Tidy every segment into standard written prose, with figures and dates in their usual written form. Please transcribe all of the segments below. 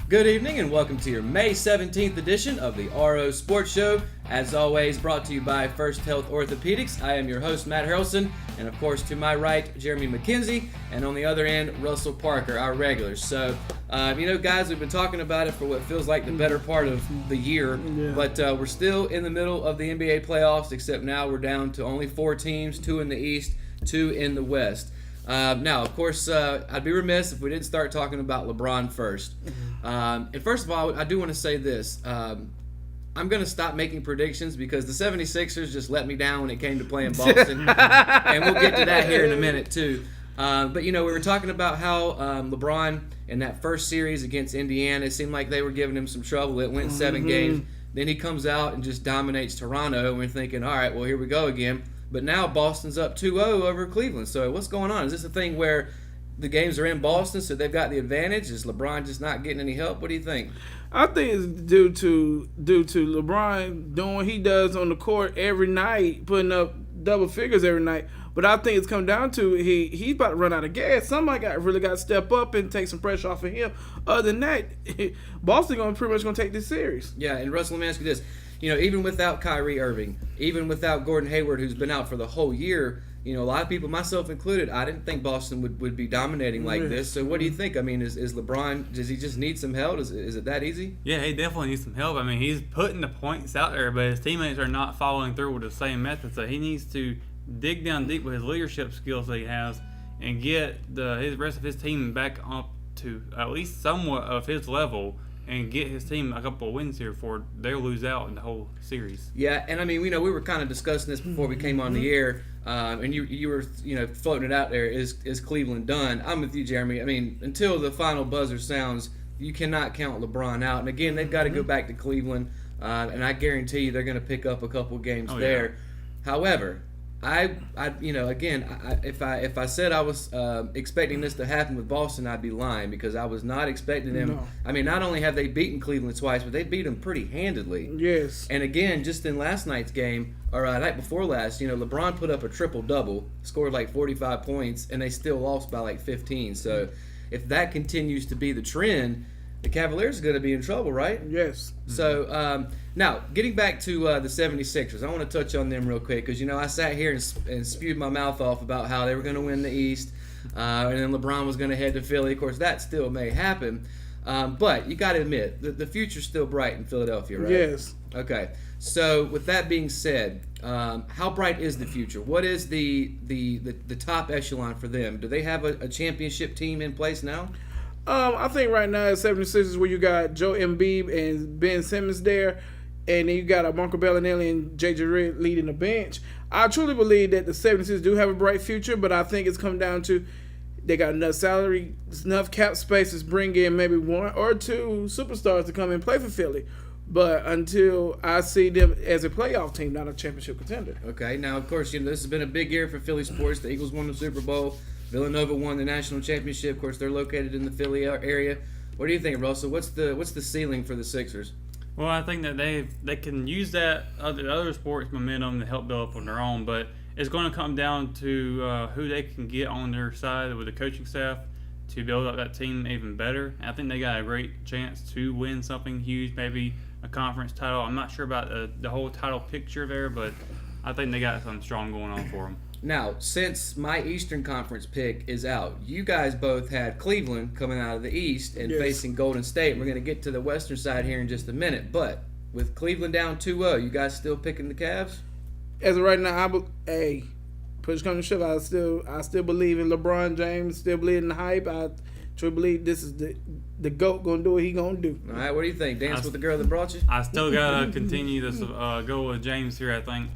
Good evening and welcome to your May 17th edition of the RO Sports Show. As always, brought to you by First Health Orthopedics. I am your host, Matt Harrelson, and of course to my right, Jeremy McKenzie, and on the other end, Russell Parker, our regulars. So, guys, we've been talking about it for what feels like the better part of the year, but we're still in the middle of the NBA playoffs, except now we're down to only 4 teams, 2 in the East, 2 in the West. Now, of course, I'd be remiss if we didn't start talking about LeBron first. And first of all, I do want to say this. I'm going to stop making predictions because the 76ers just let me down when it came to playing Boston. And we'll get to that here in a minute, too. But, we were talking about how LeBron in that first series against Indiana, it seemed like they were giving him some trouble. It went 7 games. Then he comes out and just dominates Toronto. And we're thinking, all right, well, here we go again. But now Boston's up 2-0 over Cleveland. So what's going on? Is this a thing where the games are in Boston, so they've got the advantage? Is LeBron just not getting any help? What do you think? I think it's due to LeBron doing what he does on the court every night, putting up double figures every night. But I think it's come down to he's about to run out of gas. Somebody really got to step up and take some pressure off of him. Other than that, Boston pretty much going to take this series. Yeah, and Russell, let me ask you this. Even without Kyrie Irving, even without Gordon Hayward, who's been out for the whole year, a lot of people, myself included, I didn't think Boston would be dominating like this. So what do you think? I mean, is LeBron, does he just need some help? Is it that easy? Yeah, he definitely needs some help. I mean, he's putting the points out there, but his teammates are not following through with the same method. So he needs to dig down deep with his leadership skills that he has and get the rest of his team back up to at least somewhat of his level and get his team a couple of wins here before they'll lose out in the whole series. Yeah, and I mean, we were kind of discussing this before we came on the air, and you were floating it out there. Is Cleveland done? I'm with you, Jeremy. I mean, until the final buzzer sounds, you cannot count LeBron out. And again, they've got to go back to Cleveland, and I guarantee you they're going to pick up a couple games there. Yeah. However, if I said I was expecting this to happen with Boston, I'd be lying because I was not expecting them. No. I mean, not only have they beaten Cleveland twice, but they beat them pretty handedly. Yes. And again, just in last night's game, or night before last, LeBron put up a triple-double, scored like 45 points, and they still lost by like 15. So if that continues to be the trend, the Cavaliers are going to be in trouble, right? Yes. So, now, getting back to the 76ers, I want to touch on them real quick because, I sat here and spewed my mouth off about how they were going to win the East and then LeBron was going to head to Philly. Of course, that still may happen. But you got to admit, the future's still bright in Philadelphia, right? Yes. Okay. So, with that being said, how bright is the future? What is the top echelon for them? Do they have a championship team in place now? I think right now at 76ers where you got Joe Embiid and Ben Simmons there, and then you got Marco Bellinelli and J.J. Redick leading the bench. I truly believe that the 76ers do have a bright future, but I think it's come down to they got enough salary, enough cap space to bring in maybe 1 or 2 superstars to come and play for Philly. But until I see them as a playoff team, not a championship contender. Okay, now, of course, this has been a big year for Philly sports. The Eagles won the Super Bowl. Villanova won the national championship. Of course, they're located in the Philly area. What do you think, Russell? What's the ceiling for the Sixers? Well, I think that they can use that other sports momentum to help build up on their own, but it's going to come down to who they can get on their side with the coaching staff to build up that team even better. I think they got a great chance to win something huge, maybe a conference title. I'm not sure about the whole title picture there, but I think they got something strong going on for them. Now, since my Eastern Conference pick is out, you guys both had Cleveland coming out of the East and facing Golden State. We're going to get to the Western side here in just a minute. But with Cleveland down 2-0, you guys still picking the Cavs? As of right now, push come to shove, I still believe in LeBron James. Still believe in the hype. I truly believe this is the GOAT going to do what he going to do. All right, what do you think? Dance with the girl that brought you? I still got to continue this go with James here, I think.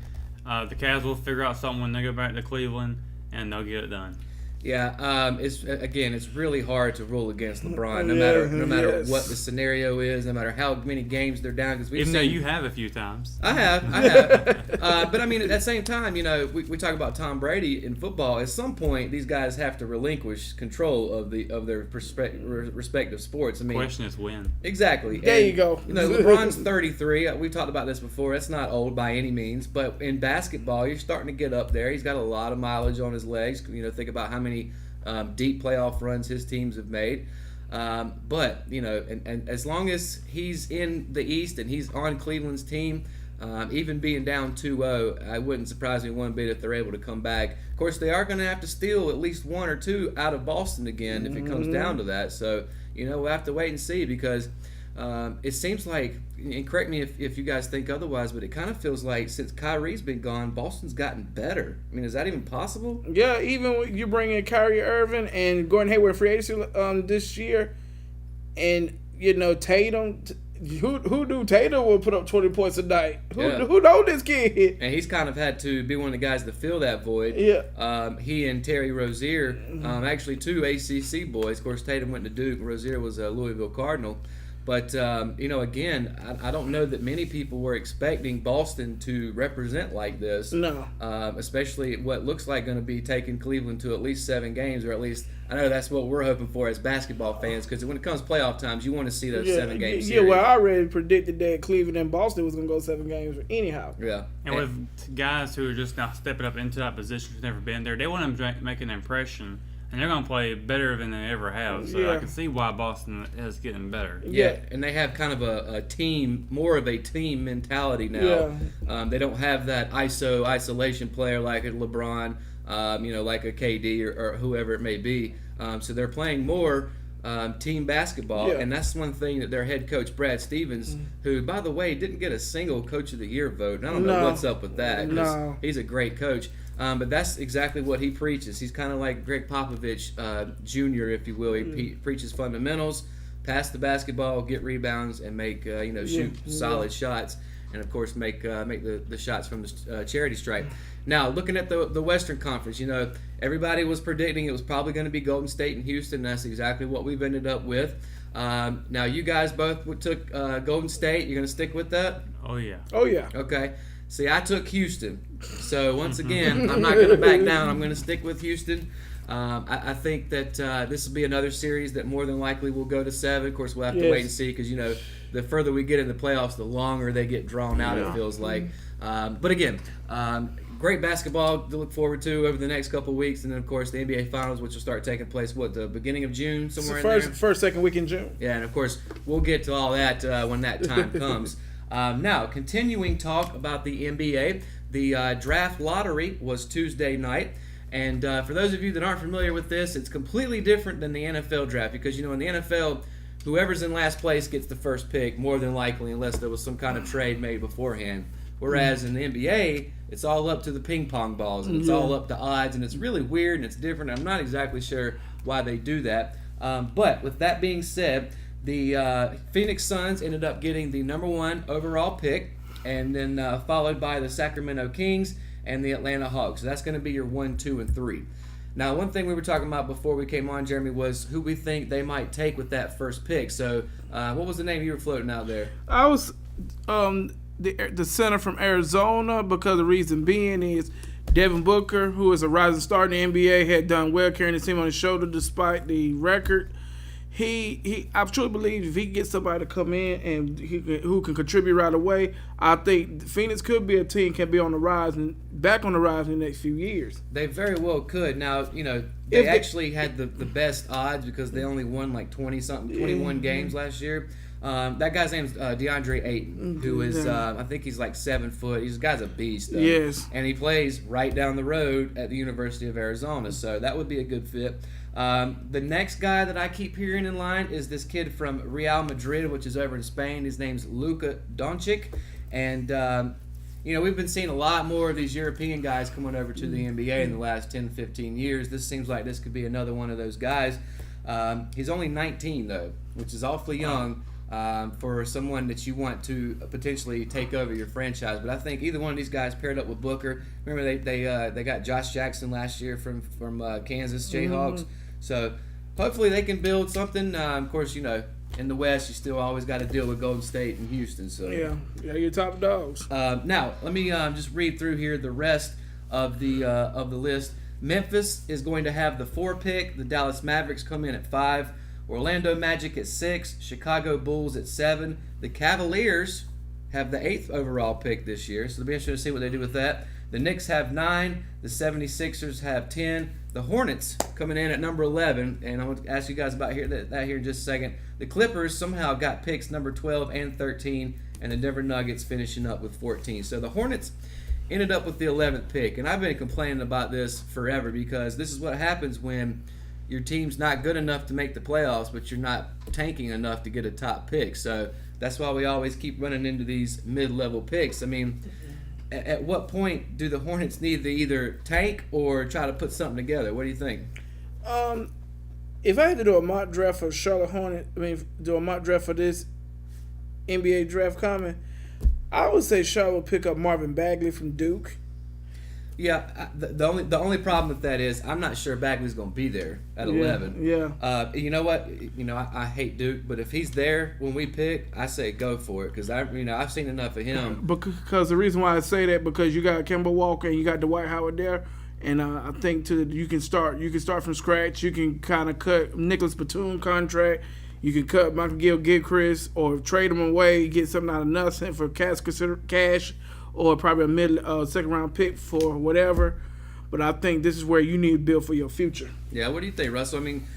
The Cavs will figure out something when they go back to Cleveland, and they'll get it done. Yeah, it's really hard to rule against LeBron, no matter what the scenario is, no matter how many games they're down. Because even though you have a few times, I have. But I mean, at the same time, we talk about Tom Brady in football. At some point, these guys have to relinquish control of their respective sports. I mean, question is when. Exactly. There you go. LeBron's 33. We've talked about this before. That's not old by any means, but in basketball, you're starting to get up there. He's got a lot of mileage on his legs. Think about how many deep playoff runs his teams have made. But, and as long as he's in the East and he's on Cleveland's team, even being down 2-0, I wouldn't surprise me one bit if they're able to come back. Of course, they are going to have to steal at least one or two out of Boston again if it comes down to that. So, we'll have to wait and see because it seems like, and correct me if you guys think otherwise, but it kind of feels like since Kyrie's been gone, Boston's gotten better. I mean, is that even possible? Yeah, even when you bring in Kyrie Irving and Gordon Hayward free agency this year, and Tatum. Who knew Tatum will put up 20 points a night? Who know this kid? And he's kind of had to be one of the guys to fill that void. Yeah. He and Terry Rozier, actually two ACC boys. Of course, Tatum went to Duke. Rozier was a Louisville Cardinal. But, again, I don't know that many people were expecting Boston to represent like this. No. Especially what looks like going to be taking Cleveland to at least 7 games, or at least I know that's what we're hoping for as basketball fans, because when it comes to playoff times, you want to see those 7-game series. Yeah, well, I already predicted that Cleveland and Boston was going to go 7 games anyhow. Yeah. And with guys who are just now stepping up into that position who've never been there, they want to make an impression. And they're going to play better than they ever have. So I can see why Boston is getting better. Yeah, and they have kind of a team, more of a team mentality now. Yeah. They don't have that isolation player like a LeBron, like a KD or whoever it may be. So they're playing more team basketball. Yeah. And that's one thing that their head coach, Brad Stevens, who, by the way, didn't get a single Coach of the Year vote. And I don't know what's up with that. No. He's a great coach. But that's exactly what he preaches. He's kind of like Greg Popovich Jr., if you will. He preaches fundamentals, pass the basketball, get rebounds, and make shoot solid shots, and of course make the shots from the charity stripe. Now, looking at the Western Conference, everybody was predicting it was probably going to be Golden State and Houston. That's exactly what we've ended up with. Now, you guys both took Golden State. You're going to stick with that? Oh yeah. Okay. See, I took Houston. So, once again, I'm not going to back down. I'm going to stick with Houston. I think that this will be another series that more than likely will go to 7. Of course, we'll have to wait and see because, the further we get in the playoffs, the longer they get drawn out, it feels like. But, again, great basketball to look forward to over the next couple of weeks. And then, of course, the NBA Finals, which will start taking place, the beginning of June, somewhere in there? First, second week in June. Yeah, and, of course, we'll get to all that when that time comes. Now, continuing talk about the NBA, the draft lottery was Tuesday night. And for those of you that aren't familiar with this, it's completely different than the NFL draft because, in the NFL, whoever's in last place gets the first pick, more than likely, unless there was some kind of trade made beforehand. Whereas in the NBA, it's all up to the ping pong balls, and it's all up to odds, and it's really weird and it's different. I'm not exactly sure why they do that. But with that being said, the Phoenix Suns ended up getting the number 1 overall pick, and then followed by the Sacramento Kings and the Atlanta Hawks. So that's going to be your 1, 2, and 3. Now, one thing we were talking about before we came on, Jeremy, was who we think they might take with that first pick. So what was the name you were floating out there? I was the center from Arizona, because the reason being is Devin Booker, who is a rising star in the NBA, had done well carrying the team on his shoulder despite the record. I truly believe if he gets somebody to come in and who can contribute right away, I think Phoenix could be a team can be on the rise and back on the rise in the next few years. They very well could. Now, they actually had the best odds because they only won like 21 games last year. That guy's name's DeAndre Ayton, who is, I think he's like 7 foot. This guy's a beast. Yes. And he plays right down the road at the University of Arizona, so that would be a good fit. The next guy that I keep hearing in line is this kid from Real Madrid, which is over in Spain. His name's Luka Doncic. And, we've been seeing a lot more of these European guys coming over to the NBA in the last 10, 15 years. This seems like this could be another one of those guys. He's only 19, though, which is awfully young for someone that you want to potentially take over your franchise. But I think either one of these guys paired up with Booker. Remember, they got Josh Jackson last year from Kansas Jayhawks. So hopefully they can build something. Of course, in the West, you still always got to deal with Golden State and Houston. So yeah, your top dogs. Now, let me just read through here the rest of the list. Memphis is going to have the 4 pick. The Dallas Mavericks come in at 5. Orlando Magic at 6. Chicago Bulls at 7. The Cavaliers have the 8th overall pick this year, so it'll be interesting to see what they do with that. The Knicks have 9. The 76ers have 10. The Hornets coming in at number 11, and I want to ask you guys about that here in just a second. The Clippers somehow got picks number 12 and 13, and the Denver Nuggets finishing up with 14. So the Hornets ended up with the 11th pick, and I've been complaining about this forever because this is what happens when your team's not good enough to make the playoffs, but you're not tanking enough to get a top pick. So that's why we always keep running into these mid-level picks. I mean, at what point do the Hornets need to either tank or try to put something together? What do you think? If I had to do a mock draft for Charlotte Hornets, do a mock draft for this NBA draft coming, I would say Charlotte will pick up Marvin Bagley from Duke. Yeah, the only problem with that is I'm not sure Bagley's going to be there at 11. Yeah. You know what? I hate Duke, but if he's there when we pick, I say go for it because I've seen enough of him. Because the reason why I say that because you got Kemba Walker and you got Dwight Howard there, and I think you can start from scratch. You can kind of cut Nicholas Batum contract. You can cut Michael Gilchrist or trade him away, get something out of nothing for cash. Or probably a second round pick for whatever. But I think this is where you need to build for your future. Yeah, what do you think, Russell? I mean,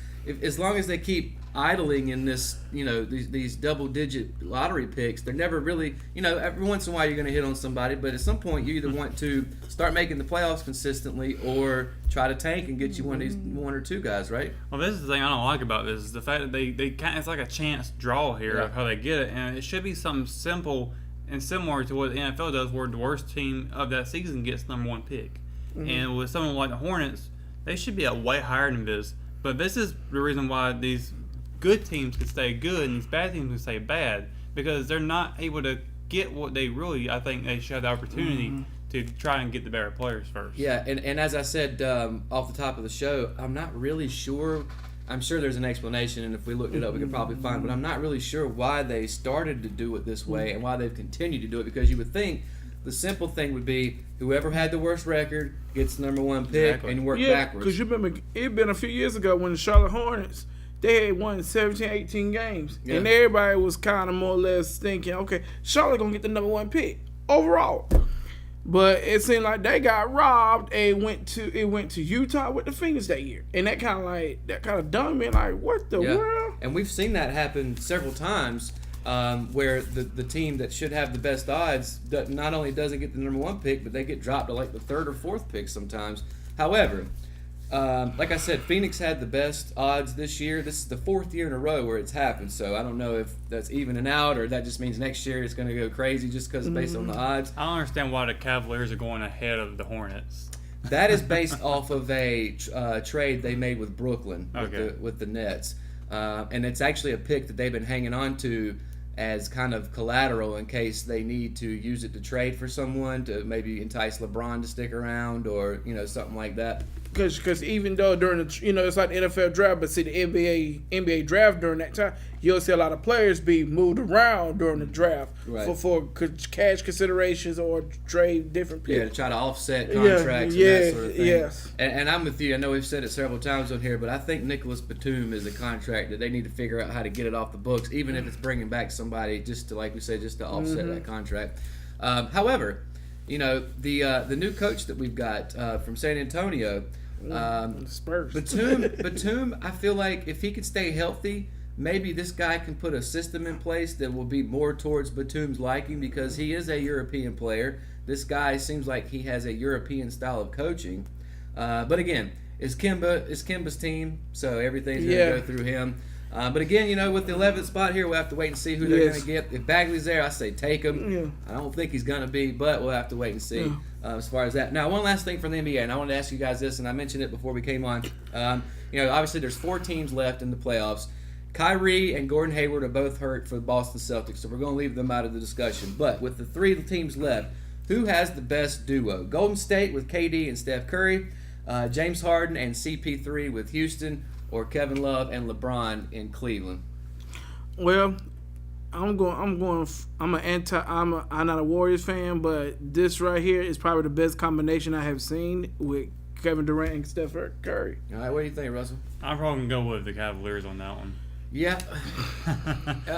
as long as they keep idling in this, these double digit lottery picks, they're never really, every once in a while you're going to hit on somebody, but at some point you either want to start making the playoffs consistently or try to tank and get you one of these one or two guys, right? Well, this is the thing I don't like about this is the fact that they kind of, it's like a chance draw here of how they get it, and it should be something simple and similar to what the NFL does, where the worst team of that season gets number 1 pick. Mm-hmm. And with someone like the Hornets, they should be way higher than this. But this is the reason why these good teams can stay good and these bad teams can stay bad, because they're not able to get what they really, I think they should have the opportunity to try and get the better players first. Yeah, and as I said off the top of the show, I'm not really sure. I'm sure there's an explanation, and if we looked it up, we could probably find it. But I'm not really sure why they started to do it this way and why they've continued to do it, because you would think the simple thing would be whoever had the worst record gets the number 1 pick and work backwards. Because you remember, it been a few years ago when the Charlotte Hornets, they had won 17, 18 games. Yeah. And everybody was kind of more or less thinking, okay, Charlotte going to get the number 1 pick overall. But it seemed like they got robbed and went to Utah with the Phoenix that year, and that kind of done me like, what the world? And we've seen that happen several times, where the team that should have the best odds not only doesn't get the number 1 pick, but they get dropped to like the 3rd or 4th pick sometimes. However, like I said, Phoenix had the best odds this year. This is the 4th year in a row where it's happened. So I don't know if that's evening out or that just means next year it's going to go crazy just because it's based on the odds. I don't understand why the Cavaliers are going ahead of the Hornets. That is based off of a trade they made with Brooklyn with the Nets. And it's actually a pick that they've been hanging on to as kind of collateral in case they need to use it to trade for someone to maybe entice LeBron to stick around or something like that. Because even though during the it's like the NFL draft, but see the NBA draft during that time, you'll see a lot of players be moved around during the draft for cash considerations or trade different picks. Yeah, to try to offset contracts and that sort of thing. Yes. And I'm with you. I know we've said it several times on here, but I think Nicholas Batum is a contract that they need to figure out how to get it off the books, even if it's bringing back somebody just to, like we said, just to offset that contract. However, the new coach that we've got from San Antonio. Spurs. Batum, I feel like if he could stay healthy, maybe this guy can put a system in place that will be more towards Batum's liking because he is a European player. This guy seems like he has a European style of coaching. But again, it's Kemba's team, so everything's going to go through him. But again, with the 11th spot here, we'll have to wait and see who they're going to get. If Bagley's there, I say take him. Yeah. I don't think he's going to be, but we'll have to wait and see as far as that. Now, one last thing from the NBA, and I wanted to ask you guys this, and I mentioned it before we came on. Obviously there's 4 teams left in the playoffs. Kyrie and Gordon Hayward are both hurt for the Boston Celtics, so we're going to leave them out of the discussion. But with the 3 teams left, who has the best duo? Golden State with KD and Steph Curry, James Harden and CP3 with Houston, or Kevin Love and LeBron in Cleveland? Well, I'm not a Warriors fan, but this right here is probably the best combination I have seen with Kevin Durant and Steph Curry. All right, what do you think, Russell? I'm probably going to go with the Cavaliers on that one. Yeah.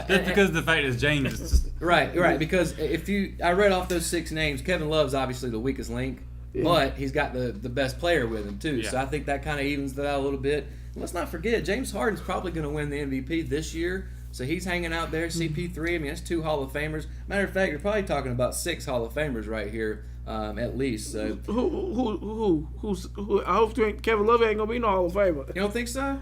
Just because the fact is James is right, because I read off those 6 names, Kevin Love's obviously the weakest link. but he's got the best player with him too. Yeah. So I think that kind of evens that out a little bit. And let's not forget, James Harden's probably going to win the MVP this year. So he's hanging out there. CP3, I mean, that's 2 Hall of Famers. Matter of fact, you're probably talking about 6 Hall of Famers right here, at least. So Who? I hope Kevin Love ain't gonna be no Hall of Famer. you don't think so?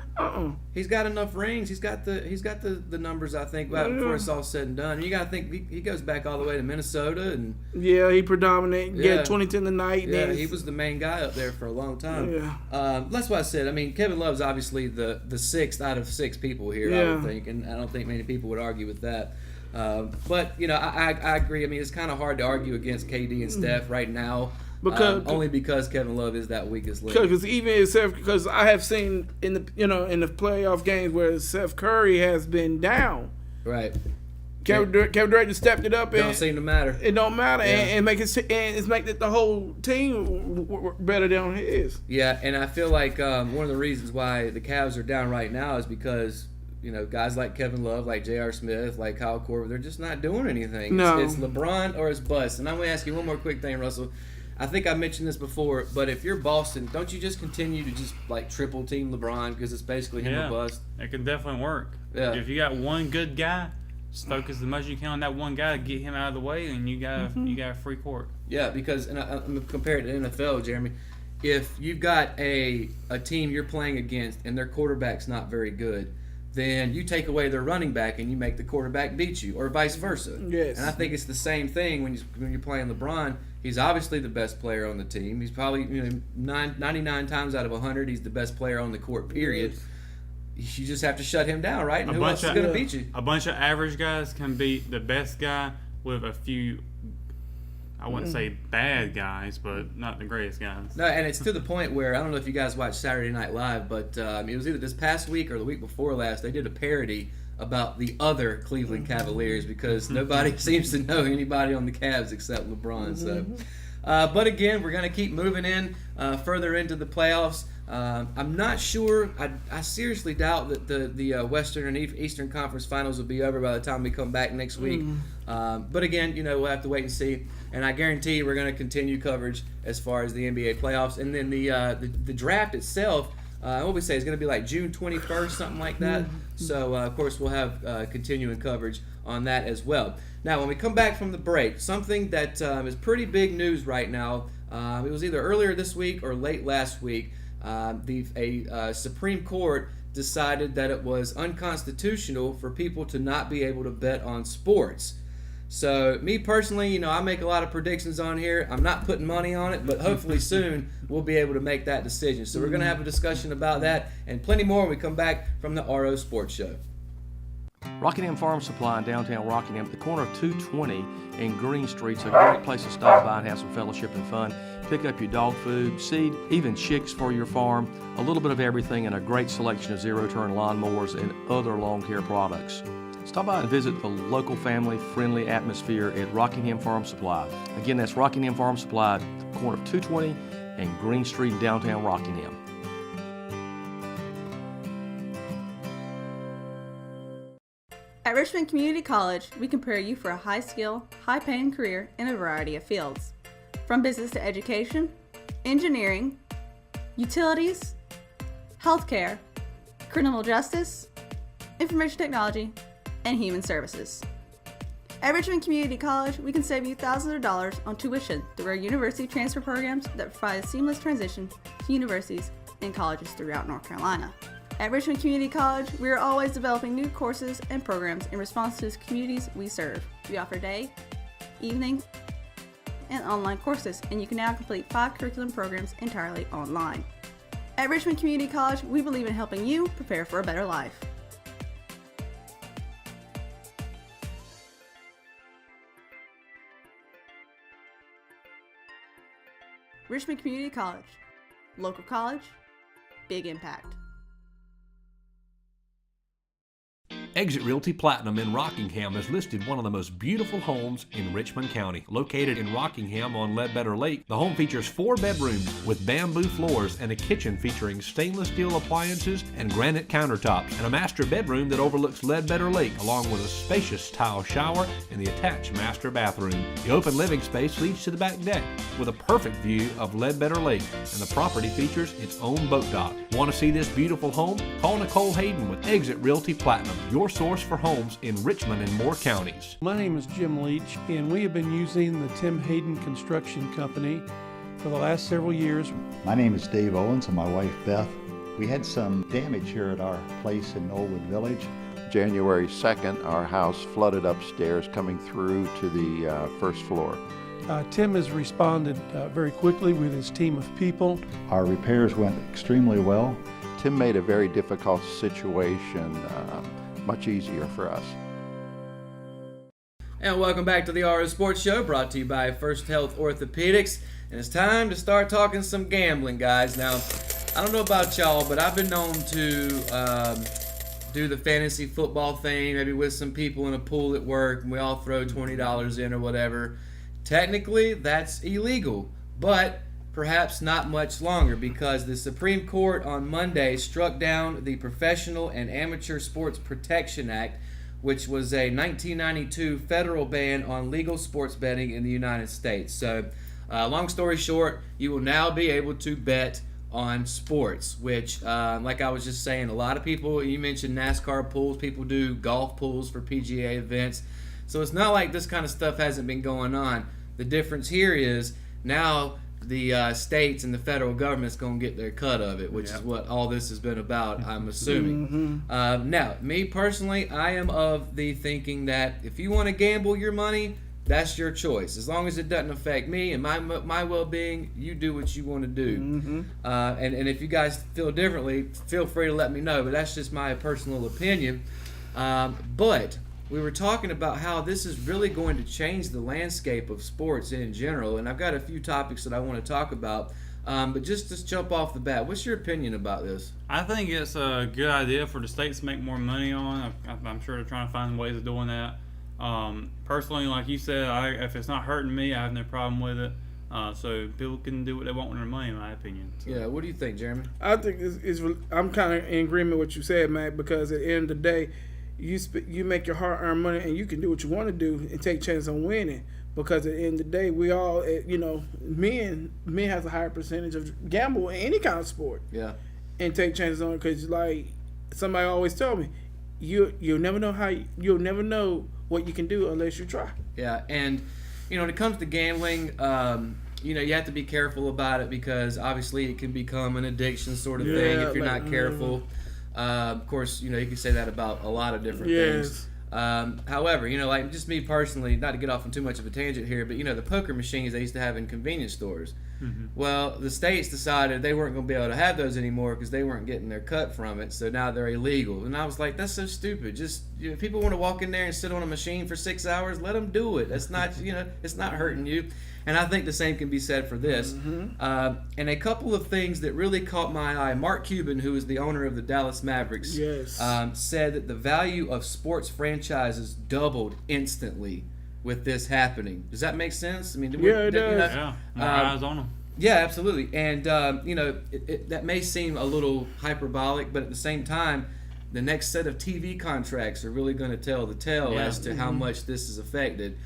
He's got enough rings. He's got the numbers, I think, before it's all said and done. And you got to think he goes back all the way to Minnesota, and Yeah, he predominate. Yeah. Yeah, 2010 tonight. yeah, he was the main guy up there for a long time. Yeah. That's what I said. I mean, Kevin Love's obviously the 6th out of 6 people here, I Yeah. would think, and I don't think many people would argue with that. But I agree. I mean, it's kind of hard to argue against KD and Steph right now, only because Kevin Love is that weakest link. Because even Seth, because I have seen in the in the playoff games where Seth Curry has been down, Right. Kevin Durant just stepped it up Don't and seem to matter. it don't matter Yeah. and make it and it's make the whole team better than his. Yeah, and I feel like one of the reasons why the Cavs are down right now is because guys like Kevin Love, like J.R. Smith, like Kyle Korver, they're just not doing anything. No. It's LeBron or it's bust. And I'm going to ask you one more quick thing, Russell. I think I mentioned this before, but if you're Boston, don't you just continue to just like triple team LeBron because it's basically him or bust? It can definitely work. Yeah. If you got one good guy, just focus as much as you can on that one guy, get him out of the way, and you got a free court. Yeah, because and I'm going to compare it to NFL, Jeremy. If you've got a team you're playing against and their quarterback's not very good, then you take away their running back and you make the quarterback beat you, or vice versa. Yes. And I think it's the same thing when you're playing LeBron. He's obviously the best player on the team. He's probably 99 times out of 100 he's the best player on the court. Period. Yes. You just have to shut him down, right? And who else is going to beat you? A bunch of average guys can beat the best guy with a few. I wouldn't say bad guys, but not the greatest guys. No, and it's to the point where I don't know if you guys watched Saturday Night Live, but it was either this past week or the week before last. They did a parody about the other Cleveland Cavaliers because nobody seems to know anybody on the Cavs except LeBron. So, but again, we're going to keep moving in further into the playoffs. I'm not sure. I seriously doubt that the Western and Eastern Conference Finals will be over by the time we come back next week. But again, we'll have to wait and see. And I guarantee we're going to continue coverage as far as the NBA playoffs. And then the draft itself, what we say is going to be like June 21st, something like that. So, of course, we'll have continuing coverage on that as well. Now, when we come back from the break, something that is pretty big news right now, it was either earlier this week or late last week, a Supreme Court decided that it was unconstitutional for people to not be able to bet on sports. So me personally, I make a lot of predictions on here. I'm not putting money on it, but hopefully soon we'll be able to make that decision. So we're going to have a discussion about that and plenty more when we come back from the RO Sports Show. Rockingham Farm Supply in downtown Rockingham, at the corner of 220 and Green Street's a great place to stop by and have some fellowship and fun. Pick up your dog food, seed, even chicks for your farm, a little bit of everything, and a great selection of zero-turn lawnmowers and other lawn care products. Stop by and visit the local family-friendly atmosphere at Rockingham Farm Supply. Again, that's Rockingham Farm Supply, corner of 220 and Green Street in downtown Rockingham. At Richmond Community College, we can prepare you for a high-skill, high-paying career in a variety of fields. From business to education, engineering, utilities, healthcare, criminal justice, information technology, and human services. At Richmond Community College, we can save you thousands of dollars on tuition through our university transfer programs that provide a seamless transition to universities and colleges throughout North Carolina. At Richmond Community College, we are always developing new courses and programs in response to the communities we serve. We offer day, evening, and online courses, and you can now complete 5 curriculum programs entirely online. At Richmond Community College, we believe in helping you prepare for a better life. Richmond Community College. Local college, big impact. Exit Realty Platinum in Rockingham has listed one of the most beautiful homes in Richmond County. Located in Rockingham on Ledbetter Lake, the home features 4 bedrooms with bamboo floors and a kitchen featuring stainless steel appliances and granite countertops, and a master bedroom that overlooks Ledbetter Lake, along with a spacious tile shower and the attached master bathroom. The open living space leads to the back deck with a perfect view of Ledbetter Lake, and the property features its own boat dock. Want to see this beautiful home? Call Nicole Hayden with Exit Realty Platinum, your source for homes in Richmond and Moore counties. My name is Jim Leach, and we have been using the Tim Hayden Construction Company for the last several years. My name is Dave Owens and my wife Beth. We had some damage here at our place in Oldwood Village. January 2nd, our house flooded upstairs coming through to the first floor. Tim has responded very quickly with his team of people. Our repairs went extremely well. Tim made a very difficult situation much easier for us. And welcome back to the RO Sports Show, brought to you by First Health Orthopedics. And it's time to start talking some gambling, guys. Now, I don't know about y'all, but I've been known to do the fantasy football thing, maybe with some people in a pool at work, and we all throw $20 in or whatever. Technically, that's illegal, but perhaps not much longer, because the Supreme Court on Monday struck down the Professional and Amateur Sports Protection Act, which was a 1992 federal ban on legal sports betting in the United States. So, long story short, you will now be able to bet on sports, which, like I was just saying, a lot of people, you mentioned NASCAR pools, people do golf pools for PGA events. So it's not like this kind of stuff hasn't been going on. The difference here is now the states and the federal government's going to get their cut of it, which is what all this has been about, I'm assuming. Now, me personally, I am of the thinking that if you want to gamble your money, that's your choice. As long as it doesn't affect me and my well-being, you do what you want to do. And if you guys feel differently, feel free to let me know, but that's just my personal opinion. But we were talking about how this is really going to change the landscape of sports in general, and I've got a few topics that I want to talk about. But just to jump off the bat, what's your opinion about this? I think it's a good idea for the states to make more money on. I'm sure they're trying to find ways of doing that. Personally, like you said, if it's not hurting me, I have no problem with it. So people can do what they want with their money, in my opinion. So. Yeah, what do you think, Jeremy? I think I'm kind of in agreement with what you said, Matt, because at the end of the day, you make your hard-earned money and you can do what you want to do and take chances on winning. Because at the end of the day, we all, men has a higher percentage of gamble in any kind of sport. Yeah. And take chances on it, because like somebody always told me, you'll never know what you can do unless you try. Yeah, and when it comes to gambling, you have to be careful about it, because obviously it can become an addiction sort of thing if you're not careful. Of course, you can say that about a lot of different things. However, like just me personally, not to get off on too much of a tangent here, but the poker machines they used to have in convenience stores. Mm-hmm. Well, the states decided they weren't going to be able to have those anymore because they weren't getting their cut from it, so now they're illegal. And I was like, that's so stupid. Just if people want to walk in there and sit on a machine for 6 hours, let them do it. That's not, it's not hurting you. And I think the same can be said for this. Mm-hmm. And a couple of things that really caught my eye. Mark Cuban, who is the owner of the Dallas Mavericks, said that the value of sports franchises doubled instantly with this happening. Does that make sense? I mean, it does. More eyes on them. Yeah, absolutely. And, that may seem a little hyperbolic, but at the same time, the next set of TV contracts are really going to tell the tale as to how much this is affected.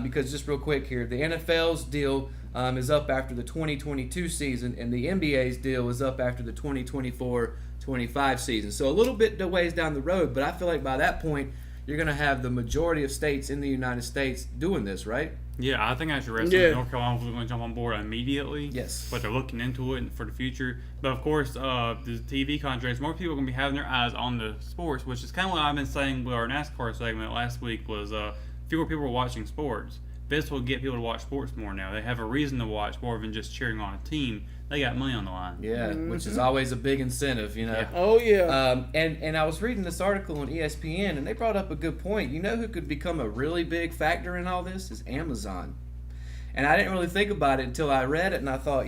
Because just real quick here, the NFL's deal is up after the 2022 season, and the NBA's deal is up after the 2024-25 season. So a little bit ways down the road, but I feel like by that point, you're going to have the majority of states in the United States doing this, right? Yeah, I think actually North Carolina was going to jump on board immediately. Yes. But they're looking into it for the future. But of course, the TV contracts, more people are going to be having their eyes on the sports, which is kind of what I've been saying with our NASCAR segment last week was fewer people are watching sports. This will get people to watch sports more now. They have a reason to watch more than just cheering on a team. They got money on the line. Yeah, which is always a big incentive, Yeah. Oh, yeah. And I was reading this article on ESPN, and they brought up a good point. You know who could become a really big factor in all this? Is Amazon. And I didn't really think about it until I read it, and I thought,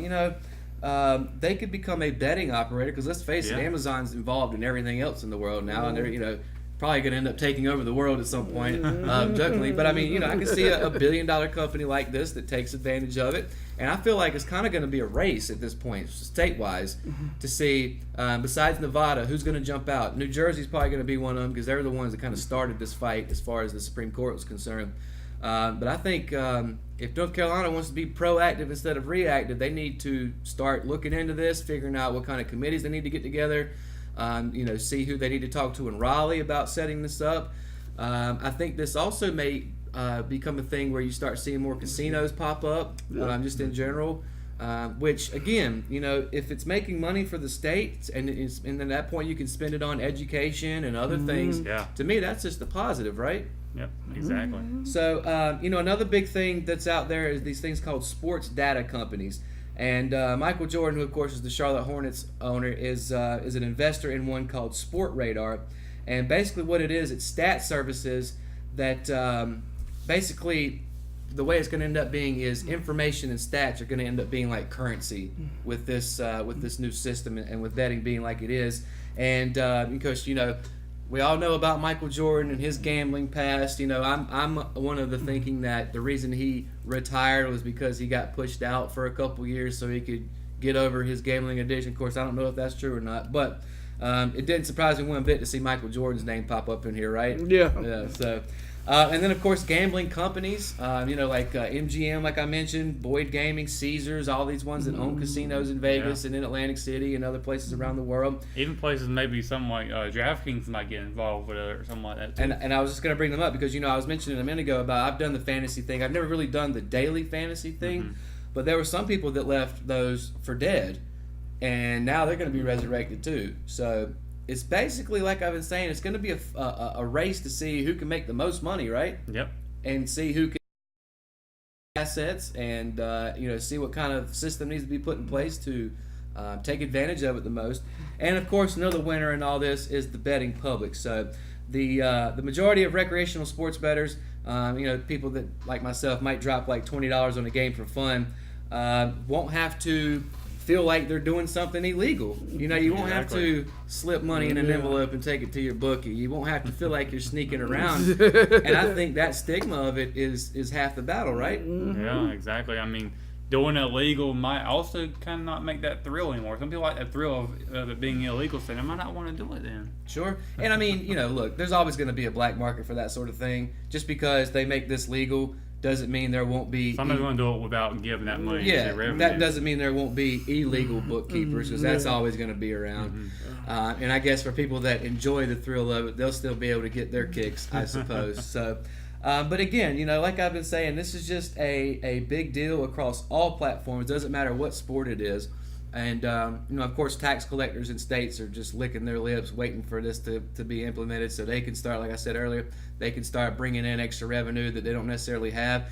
they could become a betting operator, because let's face it, Amazon's involved in everything else in the world now, and they're, probably going to end up taking over the world at some point, jokingly. But I mean, I can see a $1 billion company like this that takes advantage of it. And I feel like it's kind of going to be a race at this point, state-wise, to see, besides Nevada, who's going to jump out. New Jersey's probably going to be one of them because they're the ones that kind of started this fight as far as the Supreme Court was concerned. But I think if North Carolina wants to be proactive instead of reactive, they need to start looking into this, figuring out what kind of committees they need to get together, see who they need to talk to in Raleigh about setting this up. I think this also may become a thing where you start seeing more casinos pop up, just in general. Which again, if it's making money for the state, and then at that point you can spend it on education and other things. Yeah. To me, that's just a positive, right? Yep, exactly. So, another big thing that's out there is these things called sports data companies. And Michael Jordan, who of course is the Charlotte Hornets owner, is an investor in one called Sportradar. And basically what it is, it's stat services that basically the way it's going to end up being is information and stats are going to end up being like currency with this new system and with betting being like it is. And because we all know about Michael Jordan and his gambling past. I'm one of the thinking that the reason he retired was because he got pushed out for a couple years so he could get over his gambling addiction. Of course, I don't know if that's true or not, but it didn't surprise me one bit to see Michael Jordan's name pop up in here, right? Yeah. So, and then of course gambling companies, like MGM, like I mentioned, Boyd Gaming, Caesars, all these ones that own casinos in Vegas and in Atlantic City and other places around the world. Even places maybe something like DraftKings might get involved with it or something like that too. And I was just going to bring them up because I was mentioning a minute ago about I've done the fantasy thing. I've never really done the daily fantasy thing, but there were some people that left those for dead, and now they're going to be resurrected too. So it's basically, like I've been saying, it's going to be a race to see who can make the most money, right? Yep. And see who can assets and see what kind of system needs to be put in place to take advantage of it the most. And of course, another winner in all this is the betting public. So the majority of recreational sports bettors, people that like myself might drop like $20 on a game for fun, won't have to feel like they're doing something illegal. You won't have to slip money in an envelope and take it to your bookie. You won't have to feel like you're sneaking around. And I think that stigma of it is half the battle, right? Yeah, exactly. I mean, doing it illegal might also kind of not make that thrill anymore. Some people like that thrill of it being illegal, so they might not want to do it then. Sure. And I mean, look, there's always going to be a black market for that sort of thing. Just because they make this legal doesn't mean there won't be. Somebody's going to do it without giving that money. Yeah, to revenue. that doesn't mean there won't be illegal bookkeepers, because that's always going to be around. And I guess for people that enjoy the thrill of it, they'll still be able to get their kicks, I suppose. So, but again, like I've been saying, this is just a big deal across all platforms. Doesn't matter what sport it is. And, of course, tax collectors in states are just licking their lips waiting for this to be implemented so they can start, like I said earlier, they can start bringing in extra revenue that they don't necessarily have.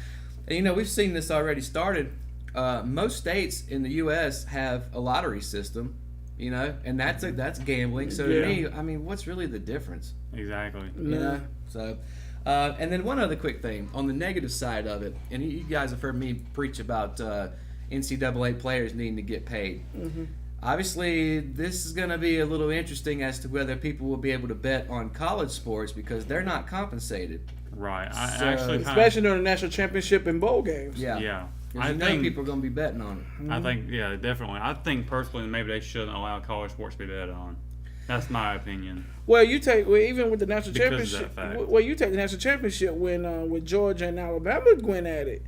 And, we've seen this already started. Most states in the U.S. have a lottery system, and that's gambling. So to me, I mean, what's really the difference? Exactly. So, and then one other quick thing on the negative side of it, and you guys have heard me preach about NCAA players needing to get paid. Obviously, this is going to be a little interesting as to whether people will be able to bet on college sports because they're not compensated. Right. Especially during the national championship and bowl games. Yeah. I think people are going to be betting on it. I think, definitely. I think personally maybe they shouldn't allow college sports to be bet on. That's my opinion. Well, even with the national championship. Of that fact. Well, you take the national championship when with Georgia and Alabama went at it.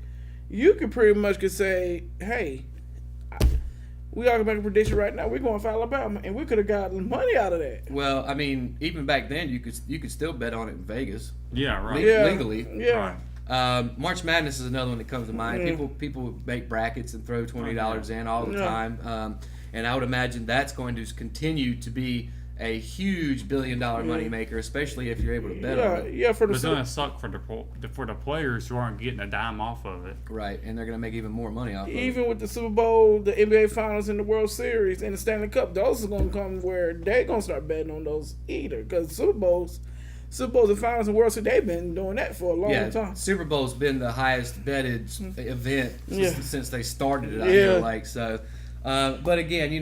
You could pretty much say, hey, we are making a prediction right now. We're going for Alabama, and we could have gotten money out of that. Well, I mean, even back then, you could still bet on it in Vegas. Yeah, right. Legally. Yeah. Right. March Madness is another one that comes to mind. People make brackets and throw $20 in all the time, and I would imagine that's going to continue to be a huge billion-dollar moneymaker, especially if you're able to bet on it. Yeah, but it's going to suck for the players who aren't getting a dime off of it. Right, and they're going to make even more money off of it. Even with the Super Bowl, the NBA Finals, and the World Series, and the Stanley Cup, those are going to come where they're going to start betting on those either. Because Super Bowls, the Finals, and World Series, they've been doing that for a long time. Super Bowl's been the highest betted event since they started it, I feel like. So, But again, you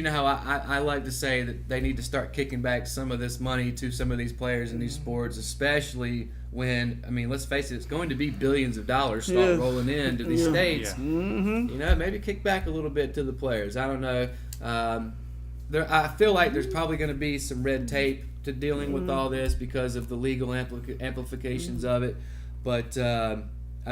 know how I like to say that they need to start kicking back some of this money to some of these players in these sports, especially when, I mean, let's face it, it's going to be billions of dollars start rolling into these states. Yeah. Mm-hmm. You know, maybe kick back a little bit to the players. I don't know. I feel like there's probably going to be some red tape to dealing with all this because of the legal amplifications of it. But, I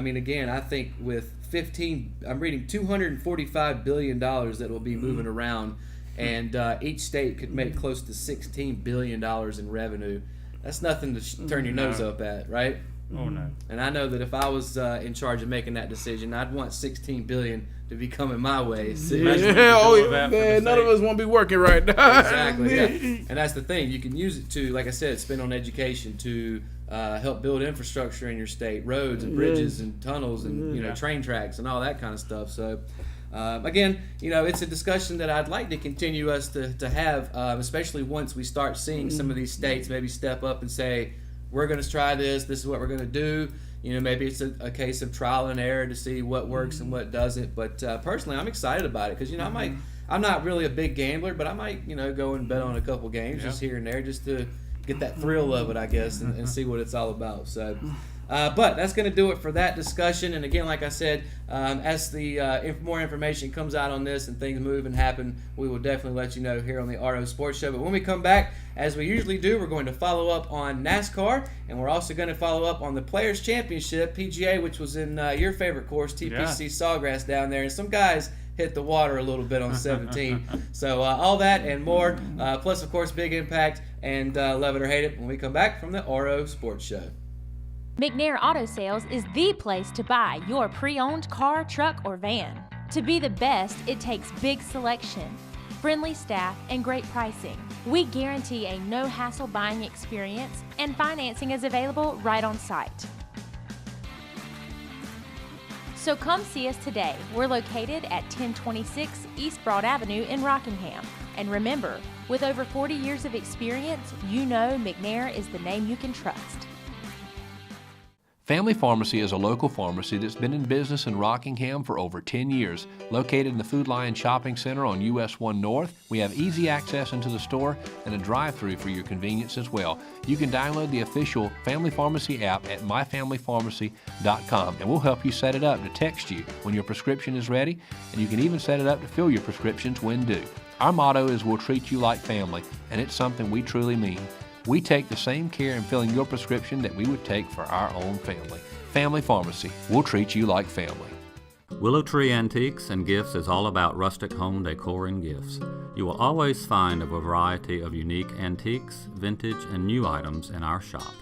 mean, again, I think with I'm reading $245 billion that will be moving around, and each state could make close to $16 billion in revenue. That's nothing to turn your nose up at, right? Oh, no. And I know that if I was in charge of making that decision, I'd want $16 billion to be coming my way. Man, none of us won't be working right now. Exactly, yeah. And that's the thing. You can use it to, like I said, spend on education to help build infrastructure in your state, roads and bridges and tunnels and train tracks and all that kind of stuff. So, again, it's a discussion that I'd like to continue us to have, especially once we start seeing some of these states maybe step up and say, we're going to try this. This is what we're going to do. Maybe it's a case of trial and error to see what works and what doesn't. But personally, I'm excited about it because I'm not really a big gambler, but I might go and bet on a couple games just here and there just to get that thrill of it, I guess, and see what it's all about. So, but that's going to do it for that discussion. And again, like I said, as the more information comes out on this and things move and happen, we will definitely let you know here on the RO Sports Show. But when we come back, as we usually do, we're going to follow up on NASCAR, and we're also going to follow up on the Players Championship, PGA, which was in your favorite course, TPC Sawgrass down there. And some guys hit the water a little bit on 17. So all that and more, plus, of course, Big Impact and Love It or Hate It when we come back from the RO Sports Show. McNair Auto Sales is the place to buy your pre-owned car, truck, or van. To be the best, it takes big selection, friendly staff, and great pricing. We guarantee a no-hassle buying experience, and financing is available right on site. So come see us today. We're located at 1026 East Broad Avenue in Rockingham. And remember, with over 40 years of experience, McNair is the name you can trust. Family Pharmacy is a local pharmacy that's been in business in Rockingham for over 10 years. Located in the Food Lion Shopping Center on US 1 North, we have easy access into the store and a drive-thru for your convenience as well. You can download the official Family Pharmacy app at myfamilypharmacy.com, and we'll help you set it up to text you when your prescription is ready, and you can even set it up to fill your prescriptions when due. Our motto is we'll treat you like family, and it's something we truly mean. We take the same care in filling your prescription that we would take for our own family. Family Pharmacy, we'll treat you like family. Willow Tree Antiques and Gifts is all about rustic home decor and gifts. You will always find a variety of unique antiques, vintage, and new items in our shop.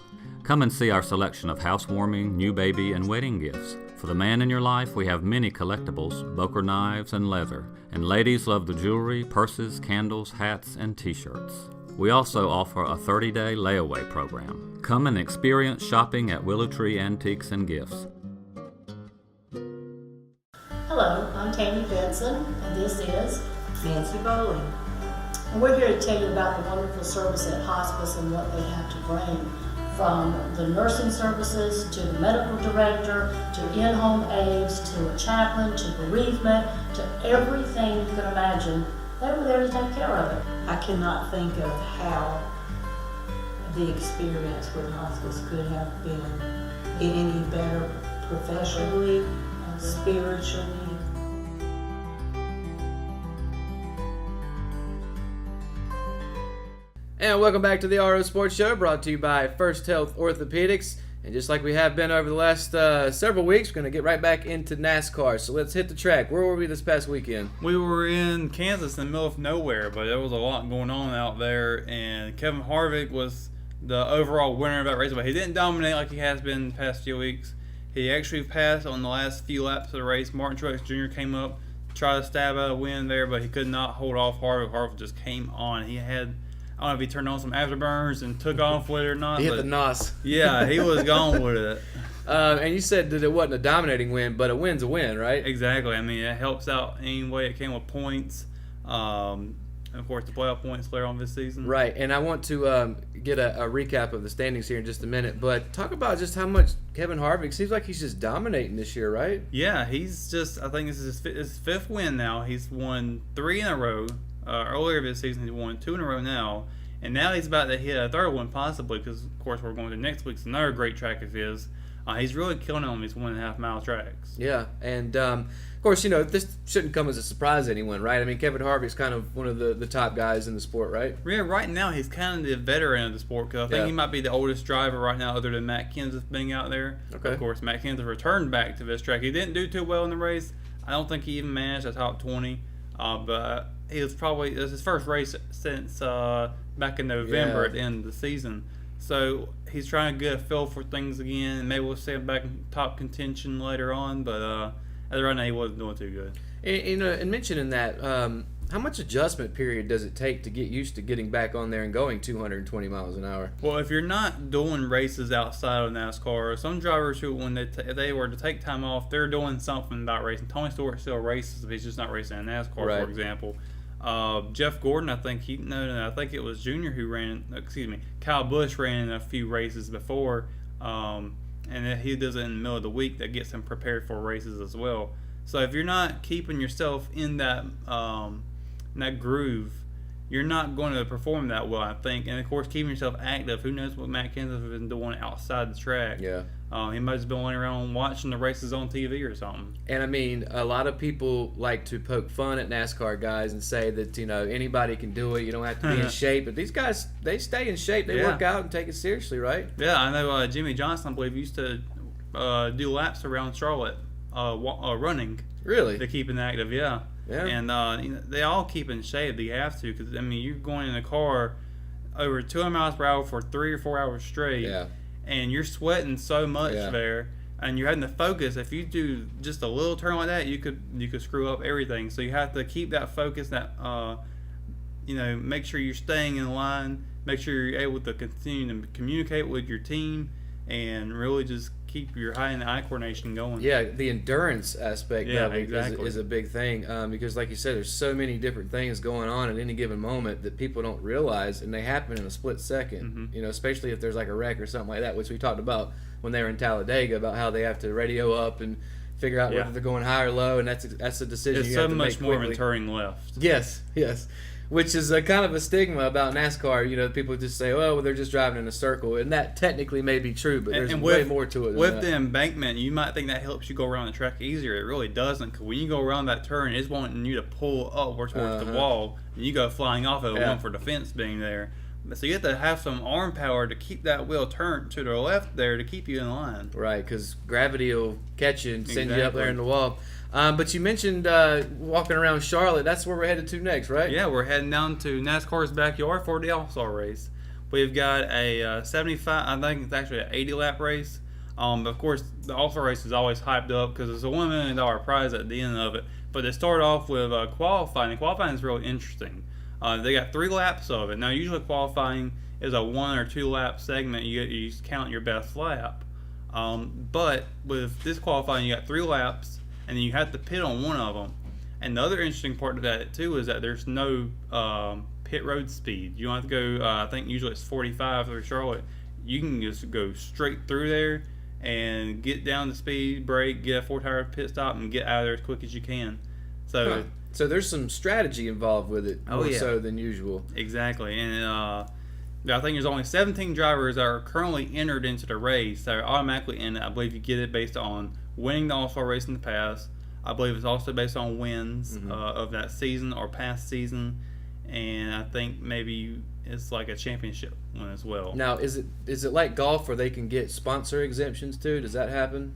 Come and see our selection of housewarming, new baby, and wedding gifts. For the man in your life, we have many collectibles, Boker knives, and leather. And ladies love the jewelry, purses, candles, hats, and t-shirts. We also offer a 30-day layaway program. Come and experience shopping at Willow Tree Antiques and Gifts. Hello, I'm Tammy Benson, and this is Nancy Bowling. And we're here to tell you about the wonderful service at hospice and what they have to bring, from the nursing services to the medical director to in-home aides to a chaplain to bereavement to everything you can imagine. They were there to take care of it. I cannot think of how the experience with hospice could have been any better professionally, spiritually. And welcome back to the RO Sports Show, brought to you by First Health Orthopedics. And just like we have been over the last several weeks, we're going to get right back into NASCAR. So let's hit the track. Where were we this past weekend? We were in Kansas in the middle of nowhere, but there was a lot going on out there. And Kevin Harvick was the overall winner of that race, but he didn't dominate like he has been the past few weeks. He actually passed on the last few laps of the race. Martin Truex Jr. came up, tried to stab out a win there, but he could not hold off Harvick. Harvick just came on. He had... I don't know if he turned on some afterburners and took off with it or not. He hit the NOS. Yeah, he was gone with it. And you said that it wasn't a dominating win, but a win's a win, right? Exactly. I mean, it helps out any way it can with points. and of course the playoff points later on this season. Right, and I want to get a recap of the standings here in just a minute, but talk about just how much Kevin Harvick seems like he's just dominating this year, right? Yeah, he's just, I think this is his fifth win now. He's won 3 in a row. Earlier this season, he won 2 in a row now. And now he's about to hit a third one, possibly, because, of course, we're going to next week's another great track of his. He's really killing it on these 1.5 mile tracks. Yeah, and, of course, this shouldn't come as a surprise to anyone, right? I mean, Kevin Harvick's kind of one of the top guys in the sport, right? Yeah, right now he's kind of the veteran of the sport, because I think he might be the oldest driver right now other than Matt Kenseth being out there. Okay. Of course, Matt Kenseth returned back to this track. He didn't do too well in the race. I don't think he even managed a top 20, but it was his first race since back in November at the end of the season. So he's trying to get a feel for things again. Maybe we'll see him back in top contention later on, but as of right now, he wasn't doing too good. And mentioning that, how much adjustment period does it take to get used to getting back on there and going 220 miles an hour? Well, if you're not doing races outside of NASCAR, some drivers who, when they were to take time off, they're doing something about racing. Tony Stewart still races, but he's just not racing in NASCAR, Right. for example. Jeff Gordon, I think I think it was Junior who ran. Kyle Busch ran a few races before, and he does it in the middle of the week. That gets him prepared for races as well. So if you're not keeping yourself in that groove, you're not going to perform that well, I think. And of course, keeping yourself active. Who knows what Matt Kenseth has been doing outside the track? Yeah. He might have been running around watching the races on TV or something. And I mean, a lot of people like to poke fun at NASCAR guys and say that, anybody can do it. You don't have to be in shape. But these guys, they stay in shape. They work out and take it seriously, right? Yeah, I know Jimmy Johnson, I believe, used to do laps around Charlotte running. Really? To keep it active, yeah. Yeah. And they all keep in shape. They have to, because, I mean, you're going in a car over 200 miles per hour for 3 or 4 hours straight. Yeah. And you're sweating so much there, and you're having to focus. If you do just a little turn like that, you could screw up everything. So you have to keep that focus. That make sure you're staying in line. Make sure you're able to continue to communicate with your team, and really just keep your eye coordination going. Yeah, the endurance aspect of it exactly. is a big thing because, like you said, there's so many different things going on at any given moment that people don't realize, and they happen in a split second. Mm-hmm. Especially if there's like a wreck or something like that, which we talked about when they were in Talladega about how they have to radio up and figure out whether they're going high or low, and that's a decision It's you so have to make much more quickly. than turning left. Yes. Which is a kind of a stigma about NASCAR. People just say, well, they're just driving in a circle. And that technically may be true, but there's way more to it than with that. the embankment, you might think that helps you go around the track easier. It really doesn't, because when you go around that turn, it's wanting you to pull upward towards the wall, and you go flying off of one for defense being there. So you have to have some arm power to keep that wheel turned to the left there to keep you in line. Right, because gravity will catch you and send you up there Exactly. in the wall. But you mentioned walking around Charlotte. That's where we're headed to next, right? Yeah, we're heading down to NASCAR's backyard for the All-Star race. We've got a 75, I think it's actually an 80-lap race. Of course, the All-Star race is always hyped up because there's a $1 million prize at the end of it. But they start off with qualifying, and qualifying is really interesting. They got 3 laps of it. Now, usually qualifying is a 1 or 2 lap segment. You count your best lap. But with this qualifying, you got 3 laps, and then you have to pit on one of them. And the other interesting part of that, too, is that there's no pit road speed. You don't have to go, I think usually it's 45 through Charlotte. You can just go straight through there and get down the speed, brake, get a 4-tire pit stop, and get out of there as quick as you can. So So there's some strategy involved with it, more so than usual. Exactly. And I think there's only 17 drivers that are currently entered into the race that are automatically in it. I believe you get it based on winning the All-Star race in the past. I believe it's also based on wins of that season or past season. And I think maybe it's like a championship one as well. Now, is it like golf where they can get sponsor exemptions too? Does that happen?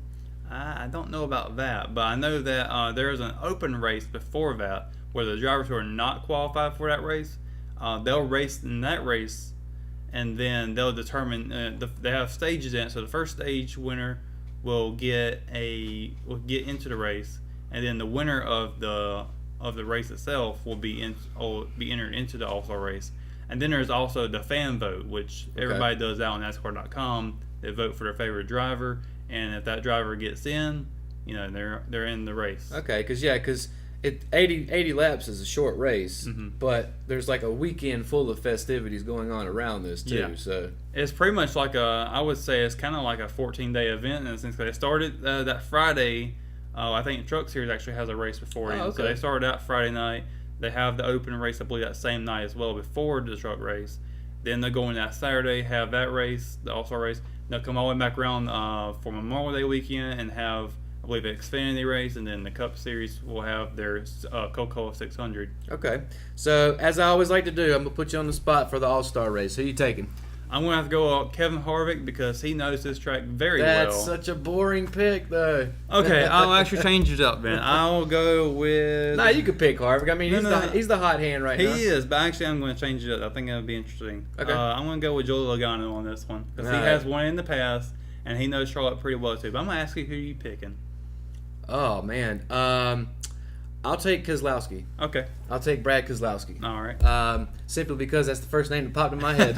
I don't know about that, but I know that there's an open race before that where the drivers who are not qualified for that race, they'll race in that race, and then they'll determine they have stages in it. So the first stage winner will get into the race, and then the winner of the race itself will be entered into the All-Star race. And then there's also the fan vote, which everybody does out on NASCAR.com. They vote for their favorite driver, and if that driver gets in, they're in the race. Okay, because 80 laps is a short race, Mhm. but there's like a weekend full of festivities going on around this too. Yeah. So It's pretty much like I would say it's kind of like a 14-day event in a sense. They started that Friday. I think Truck Series actually has a race before it. Oh, So okay. they started out Friday night. They have the open race, I believe, that same night as well before the truck race. Then they're going that Saturday, have that race, the All-Star race. They'll come all the way back around for Memorial Day weekend and have, I believe, an Xfinity race, and then the Cup Series will have their Coca-Cola 600. okay. So as I always like to do, I'm gonna put you on the spot for the All-Star race. Who you taking? I'm going to have to go Kevin Harvick because he knows this track very That's well. such a boring pick, though. Okay, I'll actually change it up, man. I'll go with... Nah, you could pick Harvick. I mean, No, he's the hot hand right now. He is, but actually I'm going to change it up. I think it'll be interesting. Okay. I'm going to go with Joey Logano on this one because he All right. has won in the past, and he knows Charlotte pretty well, too. But I'm going to ask you who you picking. Oh, man. I'll take Keselowski. Okay. I'll take Brad Keselowski. All right. Simply because that's the first name that popped in my head.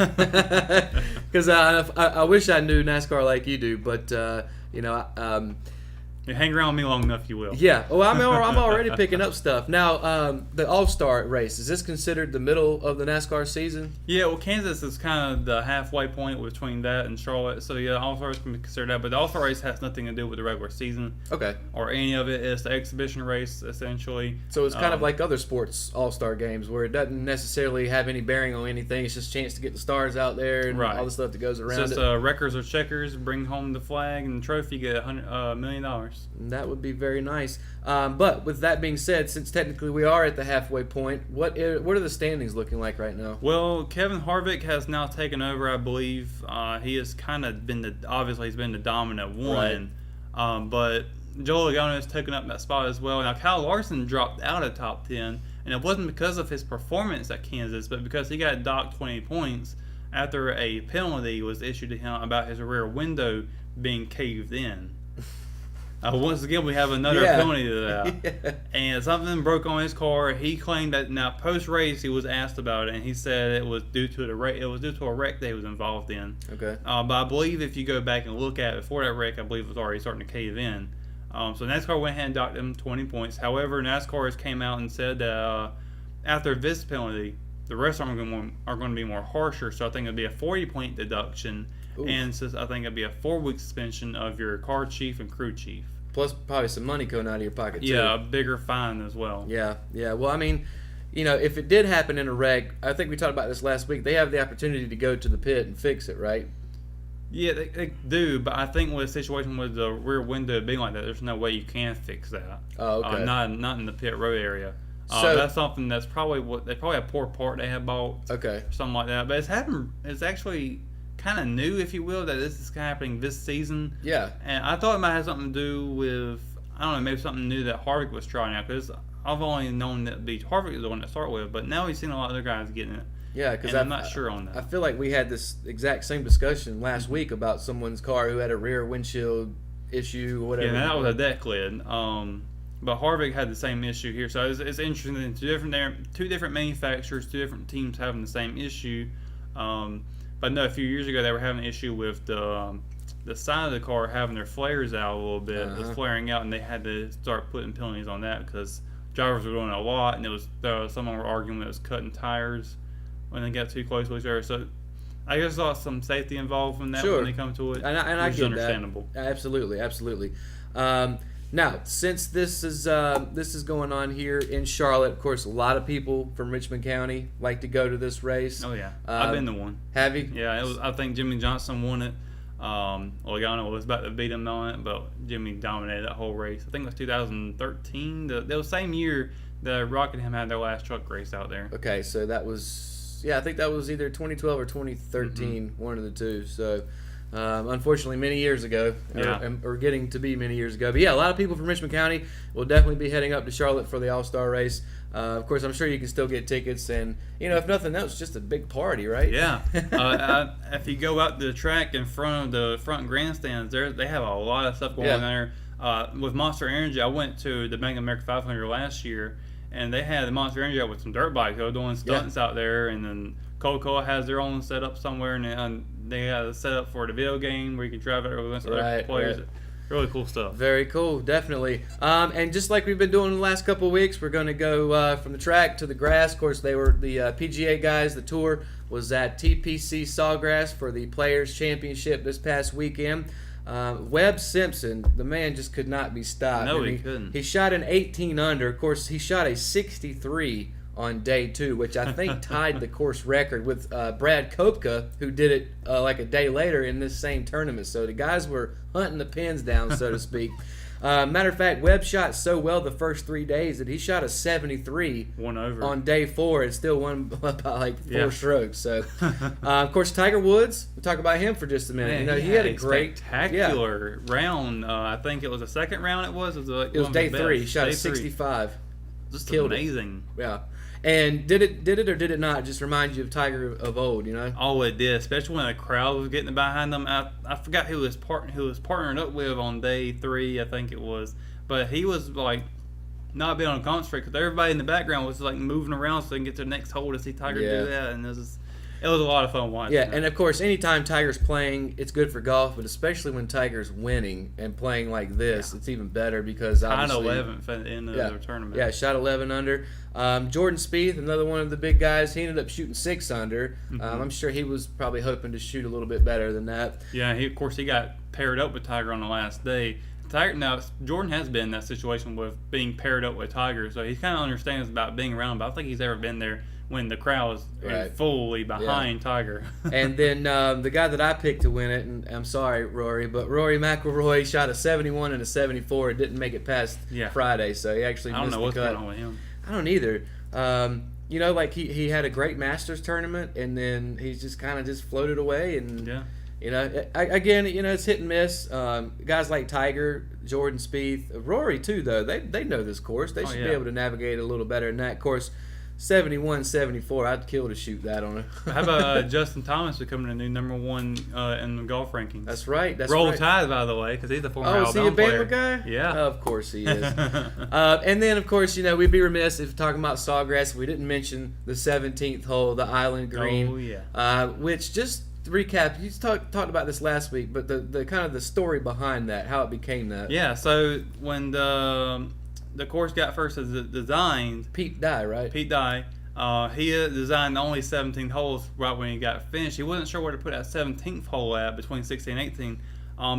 Because I wish I knew NASCAR like you do, but You hang around me long enough, you will. yeah. Well, I'm already picking up stuff now. The All-Star race, is this considered the middle of the NASCAR season? Yeah, well, Kansas is kind of the halfway point between that and Charlotte. So, yeah, All-Star race can be considered that. But the All-Star race has nothing to do with the regular season Okay. or any of it. It's the exhibition race, essentially. So it's kind of like other sports All-Star games where it doesn't necessarily have any bearing on anything. It's just a chance to get the stars out there and Right. all the stuff that goes It's around just it. records or checkers, bring home the flag and the trophy, get $100 million. That would be very nice. But with that being said, since technically we are at the halfway point, what are the standings looking like right now? Well, Kevin Harvick has now taken over, I believe. He has kind of been obviously he's been the dominant one. But Joe Logano has taken up that spot as well. Now, Kyle Larson dropped out of top 10, and it wasn't because of his performance at Kansas, but because he got docked 20 points after a penalty was issued to him about his rear window being caved in. Once again, we have another penalty to that. And something broke on his car. He claimed that now post-race he was asked about it, and he said it was due to a wreck that he was involved in. Okay. But I believe if you go back and look at it before that wreck, I believe it was already starting to cave in. So NASCAR went ahead and docked him 20 points. However, NASCAR has came out and said that after this penalty, the rest are going to be more harsher. So I think it'll be a 40-point deduction. Oof. And so I think it'll be a 4-week suspension of your car chief and crew chief. Plus probably some money going out of your pocket too. Yeah, a bigger fine as well. Yeah. Well, I mean, if it did happen in a wreck, I think we talked about this last week. They have the opportunity to go to the pit and fix it, right? Yeah, they do, but I think with a situation with the rear window being like that, there's no way you can fix that. Oh, okay. Not in the pit road area. So that's something that's probably a poor part they have bought. Okay. Or something like that. But it's actually kind of new, if you will, that this is happening this season. Yeah. And I thought it might have something to do with, I don't know, maybe something new that Harvick was trying out, because I've only known that Harvick was the one to start with, but now we've seen a lot of other guys getting it. Yeah, because I'm not sure on that. I feel like we had this exact same discussion last week about someone's car who had a rear windshield issue or whatever. Yeah, that was a deck lid. But Harvick had the same issue here, so it's interesting that two different manufacturers, two different teams having the same issue. But no, a few years ago they were having an issue with the side of the car having their flares out a little bit. It was flaring out, and they had to start putting penalties on that because drivers were doing it a lot, and it was someone were arguing that it was cutting tires when they got too close to each other. So I guess there's some safety involved in that when they come to it. And I which is get understandable. that. Absolutely. Now, since this is going on here in Charlotte, of course, a lot of people from Richmond County like to go to this race. Oh yeah, I've been to one. Have you? Yeah, it was. I think Jimmy Johnson won it. Logano was about to beat him on it, but Jimmy dominated that whole race. I think it was 2013. That was the same year that Rockingham had their last truck race out there. Okay, so that was I think that was either 2012 or 2013, one of the two. So. Unfortunately, many years ago, or getting to be many years ago. But yeah, a lot of people from Richmond County will definitely be heading up to Charlotte for the All-Star race. Of course, I'm sure you can still get tickets, and if nothing else, just a big party, right? Yeah. If you go out to the track in front of the front grandstands, they have a lot of stuff going on there. With Monster Energy, I went to the Bank of America 500 last year, and they had the Monster Energy out with some dirt bikes. They were doing stunts out there, and then Coca-Cola has their own setup somewhere, and they had a setup for the video game where you can drive it with other players. Really cool stuff. Very cool, definitely. And just like we've been doing the last couple of weeks, we're going to go from the track to the grass. Of course, they were the PGA guys. The tour was at TPC Sawgrass for the Players Championship this past weekend. Webb Simpson, the man just could not be stopped. No, he couldn't. He shot an 18 under. Of course, he shot a 63 on day 2, which I think tied the course record with Brad Kopka, who did it like a day later in this same tournament. So the guys were hunting the pins down, so to speak. Matter of fact, Webb shot so well the first 3 days that he shot a 73 One over on day 4 and still won by like 4 strokes. So, of course, Tiger Woods. We'll talk about him for just a minute. Man, He had a great spectacular round. I think it was the second round. It was day 3. He shot a 65. Just Killed amazing. It. Yeah. And did it or did it not just remind you of Tiger of old, you know? Oh, it did, especially when the crowd was getting behind them. I forgot who was partnered up with on day 3, I think it was. But he was like not being on concentrate because everybody in the background was like moving around so they can get to the next hole to see Tiger do that. And it was a lot of fun watching. Yeah, and of course, anytime Tiger's playing, it's good for golf, but especially when Tiger's winning and playing like this, it's even better because obviously... 11th at the end of the tournament. Yeah, shot 11 under. Jordan Spieth, another one of the big guys, he ended up shooting 6 under. I'm sure he was probably hoping to shoot a little bit better than that. Yeah, of course, he got paired up with Tiger on the last day. Now, Jordan has been in that situation with being paired up with Tiger, so he kind of understands about being around, but I don't think he's ever been there when the crowd is fully behind Tiger. And then the guy that I picked to win it, and I'm sorry, Rory, but Rory McIlroy shot a 71 and a 74. It didn't make it past Friday, so he actually missed the cut. I don't know what's going on with him. I don't either. You know, like he had a great Masters tournament, and then he's just kind of just floated away. And, you know, again, you know, it's hit and miss. Guys like Tiger, Jordan Spieth, Rory too, though, they know this course. They should be able to navigate it a little better than that. Of course, 71, 74, I'd kill to shoot that on it. How about Justin Thomas becoming a new number 1 in the golf rankings? That's right. Roll Tide, by the way, because he's a former Alabama player. Oh, is he a Bama guy? Yeah. Of course he is. And then, of course, you know, we'd be remiss if talking about Sawgrass if we didn't mention the 17th hole, the Island Green. Oh, yeah. Which, just to recap, you talked about this last week, but the kind of the story behind that, how it became that. Yeah, so when the course got first designed. Pete Dye, right? Pete Dye. He designed only 17 holes right when he got finished. He wasn't sure where to put that 17th hole at between 16 and 18.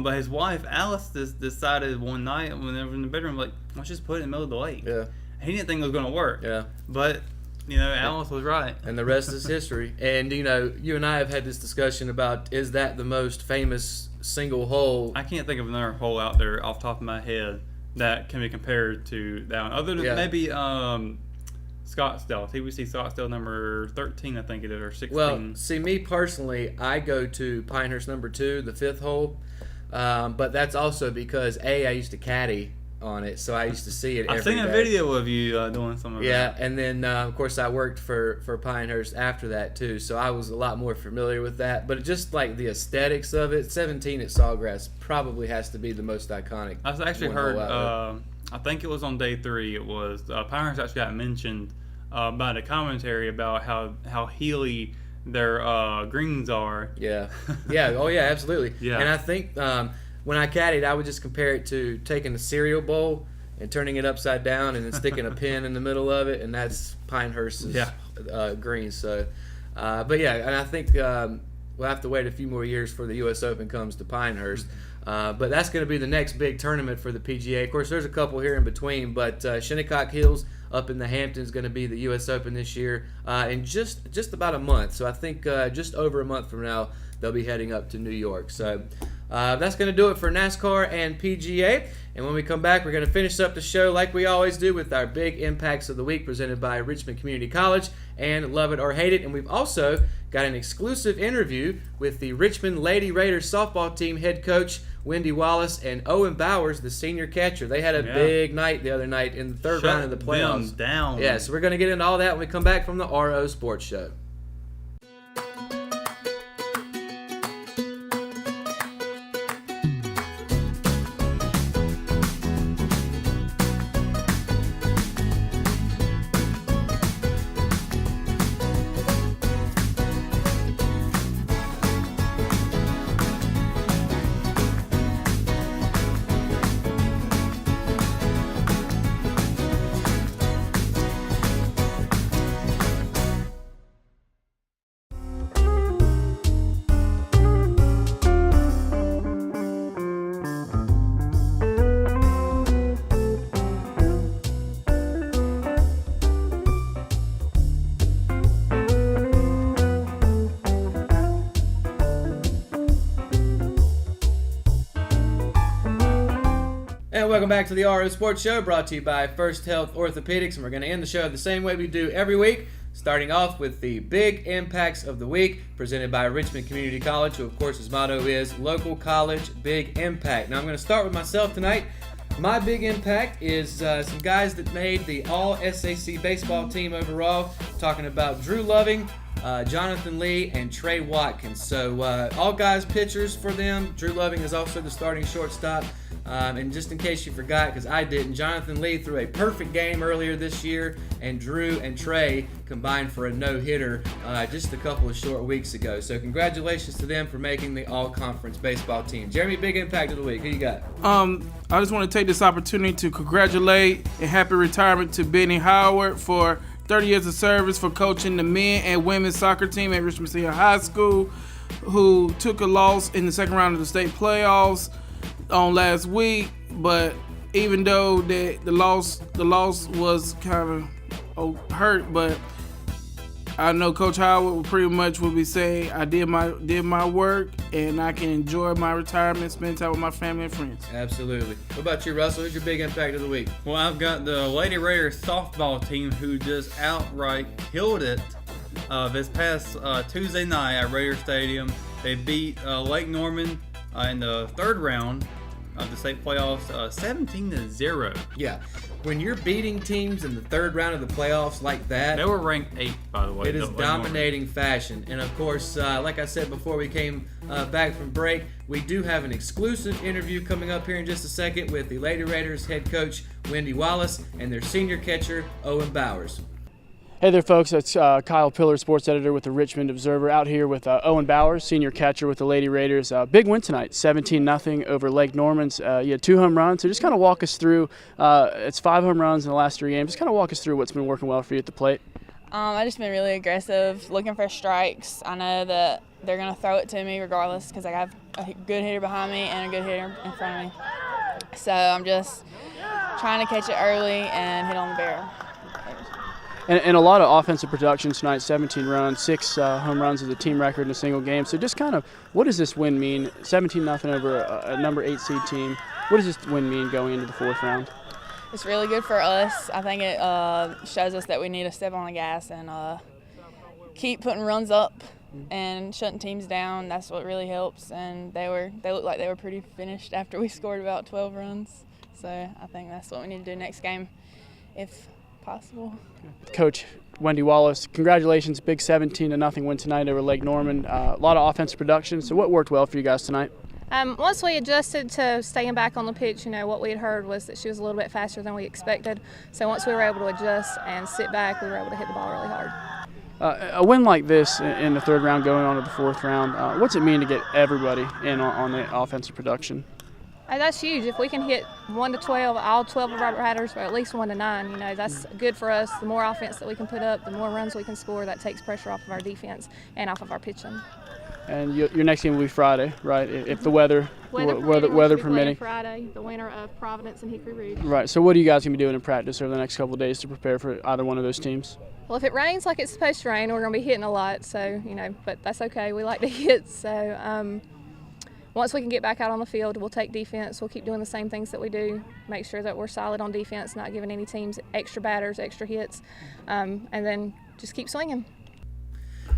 But his wife, Alice, decided one night when they were in the bedroom, like, let's just put it in the middle of the lake. Yeah. He didn't think it was going to work. Yeah. But, you know, Alice was right. And the rest is history. And, you know, you and I have had this discussion about, is that the most famous single hole? I can't think of another hole out there off the top of my head that can be compared to that one. Other than maybe Scottsdale. TPC Scottsdale number 13, I think it is, or 16. Well, see, me personally, I go to Pinehurst number 2, the 5th hole. But that's also because, I used to caddy on it, so I used to see it every day. I've seen a video of you doing some of that. Yeah, and then, of course, I worked for Pinehurst after that, too, so I was a lot more familiar with that. But just like the aesthetics of it, 17 at Sawgrass probably has to be the most iconic. I've actually heard, I think it was on day 3, it was, Pinehurst actually got mentioned by the commentary about how hilly their greens are. Yeah. Oh, yeah, absolutely. Yeah. And I think when I caddied, I would just compare it to taking a cereal bowl and turning it upside down and then sticking a pin in the middle of it, and that's Pinehurst's greens. So, but yeah, and I think we'll have to wait a few more years before the U.S. Open comes to Pinehurst. But that's going to be the next big tournament for the PGA. Of course, there's a couple here in between, but Shinnecock Hills up in the Hamptons is going to be the U.S. Open this year in just about a month. So I think just over a month from now, they'll be heading up to New York. So that's going to do it for NASCAR and PGA. And when we come back, we're going to finish up the show like we always do with our big impacts of the week presented by Richmond Community College and Love It or Hate It. And we've also got an exclusive interview with the Richmond Lady Raiders softball team head coach Wendy Wallace and Owen Bowers, the senior catcher. They had a big night the other night in the third round of the playoffs. Them down. Yeah, so we're going to get into all that when we come back from the RO Sports Show. And welcome back to the RO Sports Show, brought to you by First Health Orthopedics. And we're going to end the show the same way we do every week, starting off with the Big Impacts of the Week, presented by Richmond Community College, who, of course, his motto is Local College Big Impact. Now, I'm going to start with myself tonight. My big impact is some guys that made the All-SAC baseball team overall, talking about Drew Loving, Jonathan Lee, and Trey Watkins. So all guys pitchers for them. Drew Loving is also the starting shortstop. And just in case you forgot, because I didn't, Jonathan Lee threw a perfect game earlier this year, and Drew and Trey combined for a no-hitter just a couple of short weeks ago. So congratulations to them for making the all-conference baseball team. Jeremy, big impact of the week. Who you got? I just want to take this opportunity to congratulate and happy retirement to Benny Howard for 30 years of service for coaching the men and women's soccer team at Richmond Senior High School, who took a loss in the second round of the state playoffs on last week. But even though the loss was kind of hurt, but I know Coach Howard would be saying, I did my work, and I can enjoy my retirement, spend time with my family and friends. Absolutely. What about you, Russell? Who's your big impact of the week? Well, I've got the Lady Raiders softball team who just outright killed it this past Tuesday night at Raider Stadium. They beat Lake Norman in the third round of the state playoffs 17-0. Yeah. When you're beating teams in the third round of the playoffs like that, they were ranked 8th, by the way. It is dominating fashion. And of course, like I said before we came back from break, we do have an exclusive interview coming up here in just a second with the Lady Raiders head coach Wendy Wallace and their senior catcher Owen Bowers. Hey there, folks. It's Kyle Pillar, sports editor with the Richmond Observer, out here with Owen Bowers, senior catcher with the Lady Raiders. Big win tonight, 17-0 over Lake Norman's. You had 2 home runs. So just kind of walk us through. It's 5 home runs in the last 3 games. Just kind of walk us through what's been working well for you at the plate. I've just been really aggressive, looking for strikes. I know that they're going to throw it to me regardless because I have a good hitter behind me and a good hitter in front of me. So I'm just trying to catch it early and hit on the barrel. And a lot of offensive production tonight, 17 runs, 6 home runs is a team record in a single game. So just kind of, what does this win mean? 17-0 over a number 8 seed team. What does this win mean going into the 4th round? It's really good for us. I think it shows us that we need to step on the gas and keep putting runs up and shutting teams down. That's what really helps. And they looked like they were pretty finished after we scored about 12 runs. So I think that's what we need to do next game, if possible. Coach Wendy Wallace, congratulations, big 17-0 win tonight over Lake Norman. A lot of offensive production. So what worked well for you guys tonight? Once we adjusted to staying back on the pitch, what we had heard was that she was a little bit faster than we expected. So once we were able to adjust and sit back, we were able to hit the ball really hard. A win like this in the 3rd round going on to the 4th round, what's it mean to get everybody in on the offensive production? That's huge. If we can hit 1 to 12, all 12 of our batters, or at least 1 to 9, that's good for us. The more offense that we can put up, the more runs we can score. That takes pressure off of our defense and off of our pitching. And your next game will be Friday, right? If the weather permitting. Friday, the winner of Providence and Hickory Ridge. Right. So what are you guys going to be doing in practice over the next couple of days to prepare for either one of those teams? Well, if it rains like it's supposed to rain, we're going to be hitting a lot. So, but that's okay. We like to hit. So once we can get back out on the field, we'll take defense. We'll keep doing the same things that we do, make sure that we're solid on defense, not giving any teams extra batters, extra hits, and then just keep swinging.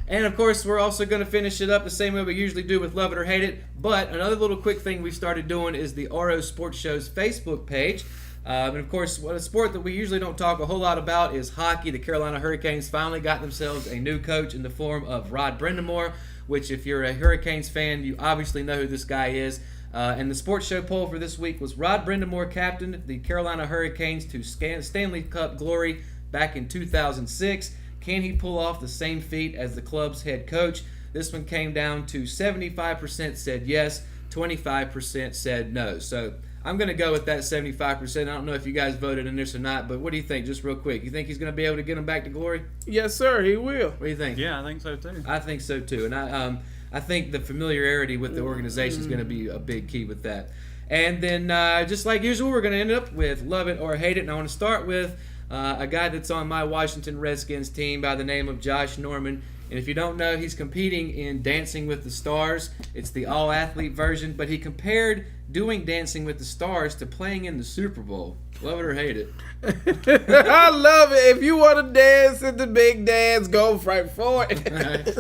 And, of course, we're also going to finish it up the same way we usually do with Love It or Hate It. But another little quick thing we've started doing is the RO Sports Show's Facebook page. And, of course, a sport that we usually don't talk a whole lot about is hockey. The Carolina Hurricanes finally got themselves a new coach in the form of Rod Brind'Amour, which, if you're a Hurricanes fan, you obviously know who this guy is. And the sports show poll for this week was Rod Brind'Amour captained the Carolina Hurricanes to Stanley Cup glory back in 2006. Can he pull off the same feat as the club's head coach? This one came down to 75% said yes, 25% said no. So I'm going to go with that 75%. I don't know if you guys voted in this or not, but what do you think, just real quick? You think he's going to be able to get him back to glory? Yes, sir, he will. What do you think? Yeah, I think so, too. I think so, too. And I think the familiarity with the organization is going to be a big key with that. And then, just like usual, we're going to end up with Love It or Hate It. And I want to start with a guy that's on my Washington Redskins team by the name of Josh Norman. And if you don't know, he's competing in Dancing with the Stars. It's the all-athlete version, but he compared doing Dancing with the Stars to playing in the Super Bowl. Love it or hate it. I love it. If you want to dance at the big dance, go right for it.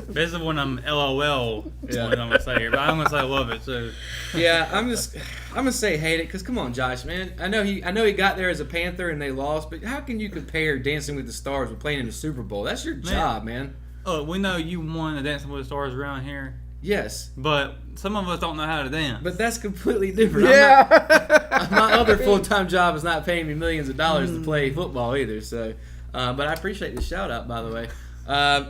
This is one of them LOL ones I'm gonna say here, but I'm gonna say I love it too. Yeah, I'm gonna say hate it because come on, Josh, man. I know he got there as a Panther and they lost, but how can you compare Dancing with the Stars with playing in the Super Bowl? That's your job, man. Oh, we know you won the Dancing with the Stars around here. Yes, but some of us don't know how to dance. But that's completely different. Yeah. My other full-time job is not paying me millions of dollars to play football either. So, but I appreciate the shout out, by the way.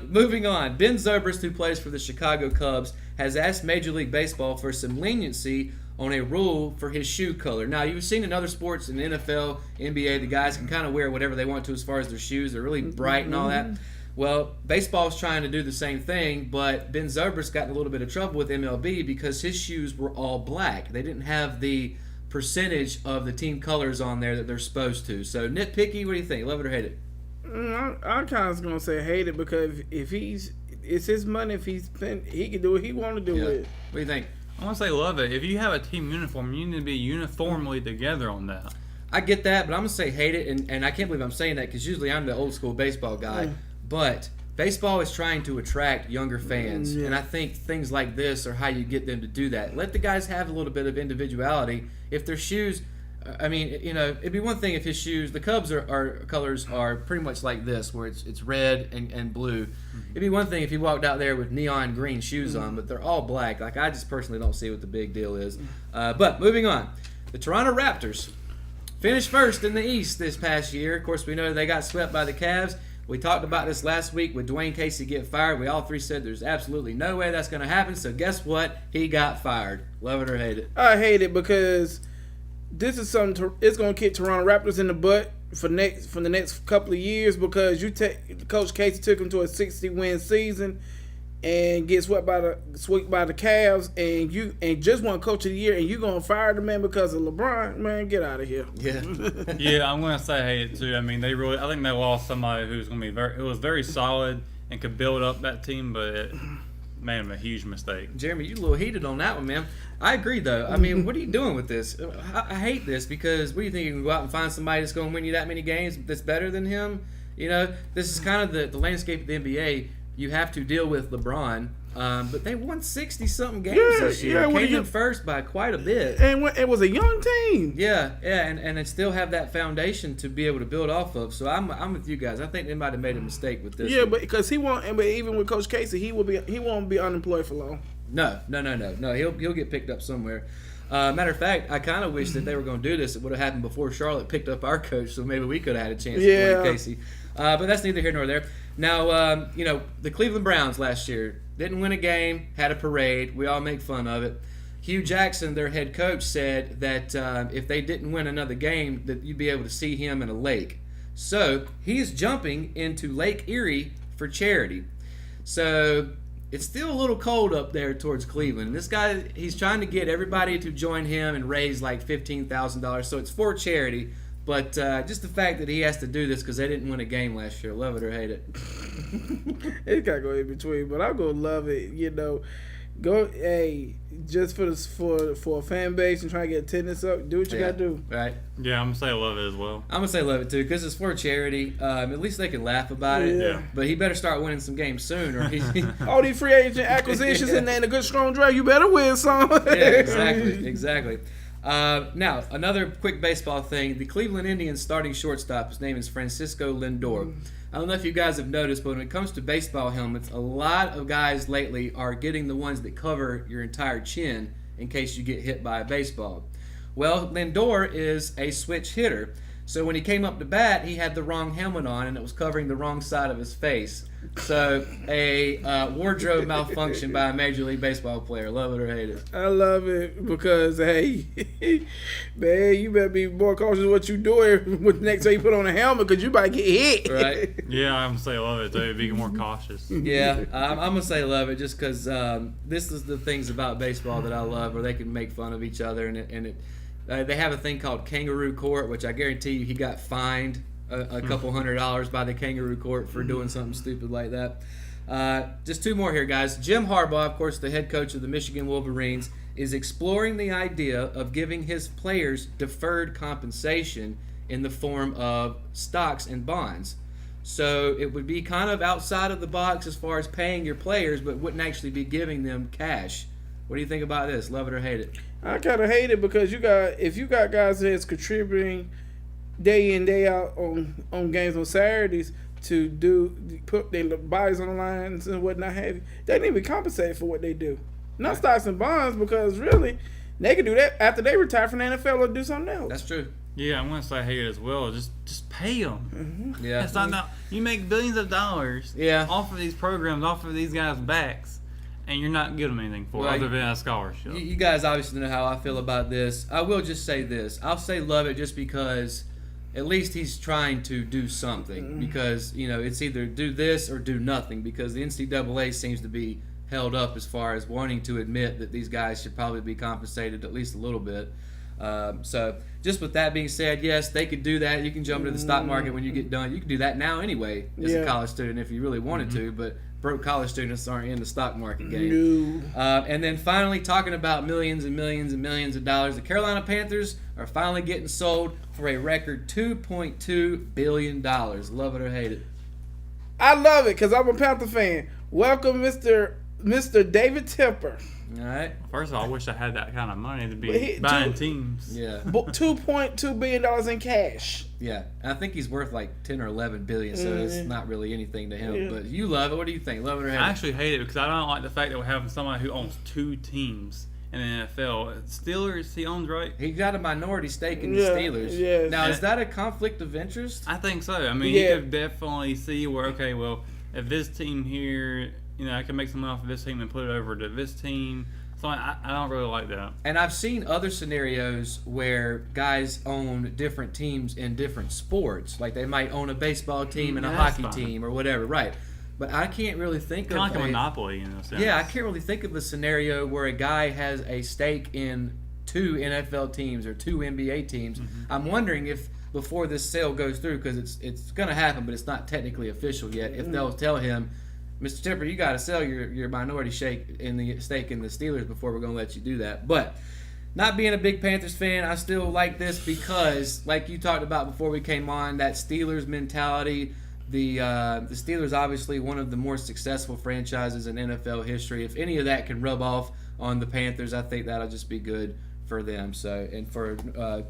Moving on, Ben Zobrist, who plays for the Chicago Cubs, has asked Major League Baseball for some leniency on a rule for his shoe color. Now, you've seen in other sports, in the NFL, NBA, the guys can kind of wear whatever they want to as far as their shoes. They're really bright and all that. Well, baseball's trying to do the same thing, but Ben Zobrist got in a little bit of trouble with MLB because his shoes were all black. They didn't have the percentage of the team colors on there that they're supposed to. So, nitpicky, what do you think? Love it or hate it? I'm kind of going to say hate it because if it's his money. If he's spent, he can do what he want to do with it. What do you think? I want to say love it. If you have a team uniform, you need to be uniformly together on that. I get that, but I'm going to say hate it, and I can't believe I'm saying that because usually I'm the old school baseball guy. But baseball is trying to attract younger fans, and I think things like this are how you get them to do that. Let the guys have a little bit of individuality. If their shoes, I mean, you know, it'd be one thing if his shoes, the Cubs are colors are pretty much like this, where it's red and blue. It'd be one thing if he walked out there with neon green shoes on, but they're all black. Like, I just personally don't see what the big deal is. But moving on, the Toronto Raptors finished first in the East this past year. Of course, we know they got swept by the Cavs. We talked about this last week with Dwayne Casey get fired. We all three said there's absolutely no way that's going to happen. So guess what? He got fired. Love it or hate it? I hate it because this is something. It's going to kick Toronto Raptors in the butt for the next couple of years because Coach Casey took him to a 60-win season and get swept by the Cavs, and just won Coach of the Year, and you gonna fire the man because of LeBron? Man, get out of here. Yeah, yeah, I'm gonna say hate it too. I mean, I think they lost somebody who's gonna be very solid and could build up that team, but it made him a huge mistake. Jeremy, you a little heated on that one, man. I agree though. I mean, what are you doing with this? I hate this because what do you think, you can go out and find somebody that's gonna win you that many games that's better than him? You know, this is kind of the landscape of the NBA. You have to deal with LeBron, but they won 60-something games this year. Came in first by quite a bit. And it was a young team. Yeah, and they still have that foundation to be able to build off of. So I'm with you guys. I think they might have made a mistake with this. Yeah, but because but even with Coach Casey, he won't be unemployed for long. No. He'll get picked up somewhere. Matter of fact, I kind of wish that they were going to do this. It would have happened before Charlotte picked up our coach, so maybe we could have had a chance to play Casey. But that's neither here nor there. Now, the Cleveland Browns last year didn't win a game, had a parade. We all make fun of it. Hugh Jackson, their head coach, said that if they didn't win another game, that you'd be able to see him in a lake. So he's jumping into Lake Erie for charity. So it's still a little cold up there towards Cleveland. This guy, he's trying to get everybody to join him and raise like $15,000. So it's for charity. But just the fact that he has to do this because they didn't win a game last year, love it or hate it. It's gotta go in between, but I'm gonna love it. You know, just for a fan base and try to get attendance up. Do what you gotta do. Right. Yeah, I'm gonna say love it as well. I'm gonna say love it too because it's for charity. At least they can laugh about it. Yeah. But he better start winning some games soon, or he's all these free agent acquisitions and then a good strong draft. You better win some. Yeah, exactly. Now, another quick baseball thing. The Cleveland Indians starting shortstop, his name is Francisco Lindor. I don't know if you guys have noticed, but when it comes to baseball helmets, a lot of guys lately are getting the ones that cover your entire chin in case you get hit by a baseball. Well, Lindor is a switch hitter. So when he came up to bat, he had the wrong helmet on and it was covering the wrong side of his face. So a wardrobe malfunction by a Major League Baseball player. Love it or hate it. I love it because, hey, man, you better be more cautious what you doing with next time you put on a helmet because you might get hit. Right. Yeah, I'm going to say love it too. Be more cautious. Yeah, I'm going to say love it just because this is the things about baseball that I love where they can make fun of each other and they have a thing called Kangaroo Court, which I guarantee you he got fined a couple $100 by the Kangaroo Court for doing something stupid like that. Just two more here, guys. Jim Harbaugh, of course, the head coach of the Michigan Wolverines, is exploring the idea of giving his players deferred compensation in the form of stocks and bonds. So it would be kind of outside of the box as far as paying your players, but wouldn't actually be giving them cash. What do you think about this? Love it or hate it? I kind of hate it because if you got guys that's contributing day in, day out on games on Saturdays to put their bodies on the lines and whatnot have you, they need to be compensated for what they do. Not stocks and bonds, because really they can do that after they retire from the NFL or do something else. That's true. Yeah, I'm gonna say hate it as well. Just pay them. Yeah, it's not you make billions of dollars. Off of these programs, off of these guys' backs, and you're not giving them anything for it other than a scholarship. You guys obviously know how I feel about this. I will just say this. I'll say love it just because at least he's trying to do something. Because it's either do this or do nothing. Because the NCAA seems to be held up as far as wanting to admit that these guys should probably be compensated at least a little bit. So just with that being said, yes, they could do that. You can jump into the stock market when you get done. You can do that now anyway as a college student if you really wanted to, but broke college students aren't in the stock market game. And then finally, talking about millions and millions and millions of dollars, the Carolina Panthers are finally getting sold for a record $2.2 billion. Love it or hate it? I love it because I'm a Panther fan. Welcome, Mr. David Tepper. All right. First of all, I wish I had that kind of money to be buying teams. Yeah. $2.2 billion in cash. Yeah. I think he's worth like 10 or 11 billion, so it's not really anything to him. Yeah. But you love it. What do you think? Love it or hate it? I actually hate it because I don't like the fact that we're having somebody who owns two teams in the NFL. Steelers, he owns, right? He got a minority stake in the Steelers. Yeah. Now, is that a conflict of interest? I think so. I mean, you could definitely see where, okay, well, if this team here, I can make some money off of this team and put it over to this team. So I don't really like that. And I've seen other scenarios where guys own different teams in different sports. Like they might own a baseball team and a hockey team or whatever. Right. But I can't really think of kind of like a monopoly in a sense. Yeah, I can't really think of a scenario where a guy has a stake in 2 NFL teams or 2 NBA teams. I'm wondering if before this sale goes through, because it's going to happen, but it's not technically official yet, if they'll tell him, Mr. Tepper, you got to sell your minority stake in the Steelers before we're going to let you do that. But not being a big Panthers fan, I still like this because, like you talked about before we came on, that Steelers mentality. The Steelers, obviously one of the more successful franchises in NFL history. If any of that can rub off on the Panthers, I think that'll just be good for them. So, and for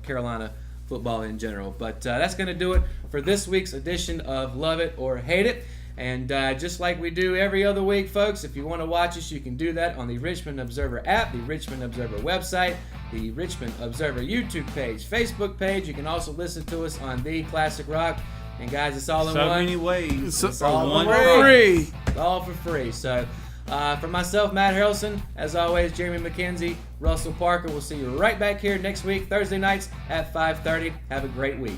Carolina football in general. But that's going to do it for this week's edition of Love It or Hate It. And just like we do every other week, folks, if you want to watch us, you can do that on the Richmond Observer app, the Richmond Observer website, the Richmond Observer YouTube page, Facebook page. You can also listen to us on The Classic Rock. And guys, it's all in one. So many ways. It's all for free. It's all for free. So for myself, Matt Harrelson, as always, Jeremy McKenzie, Russell Parker, we'll see you right back here next week, Thursday nights at 5:30. Have a great week.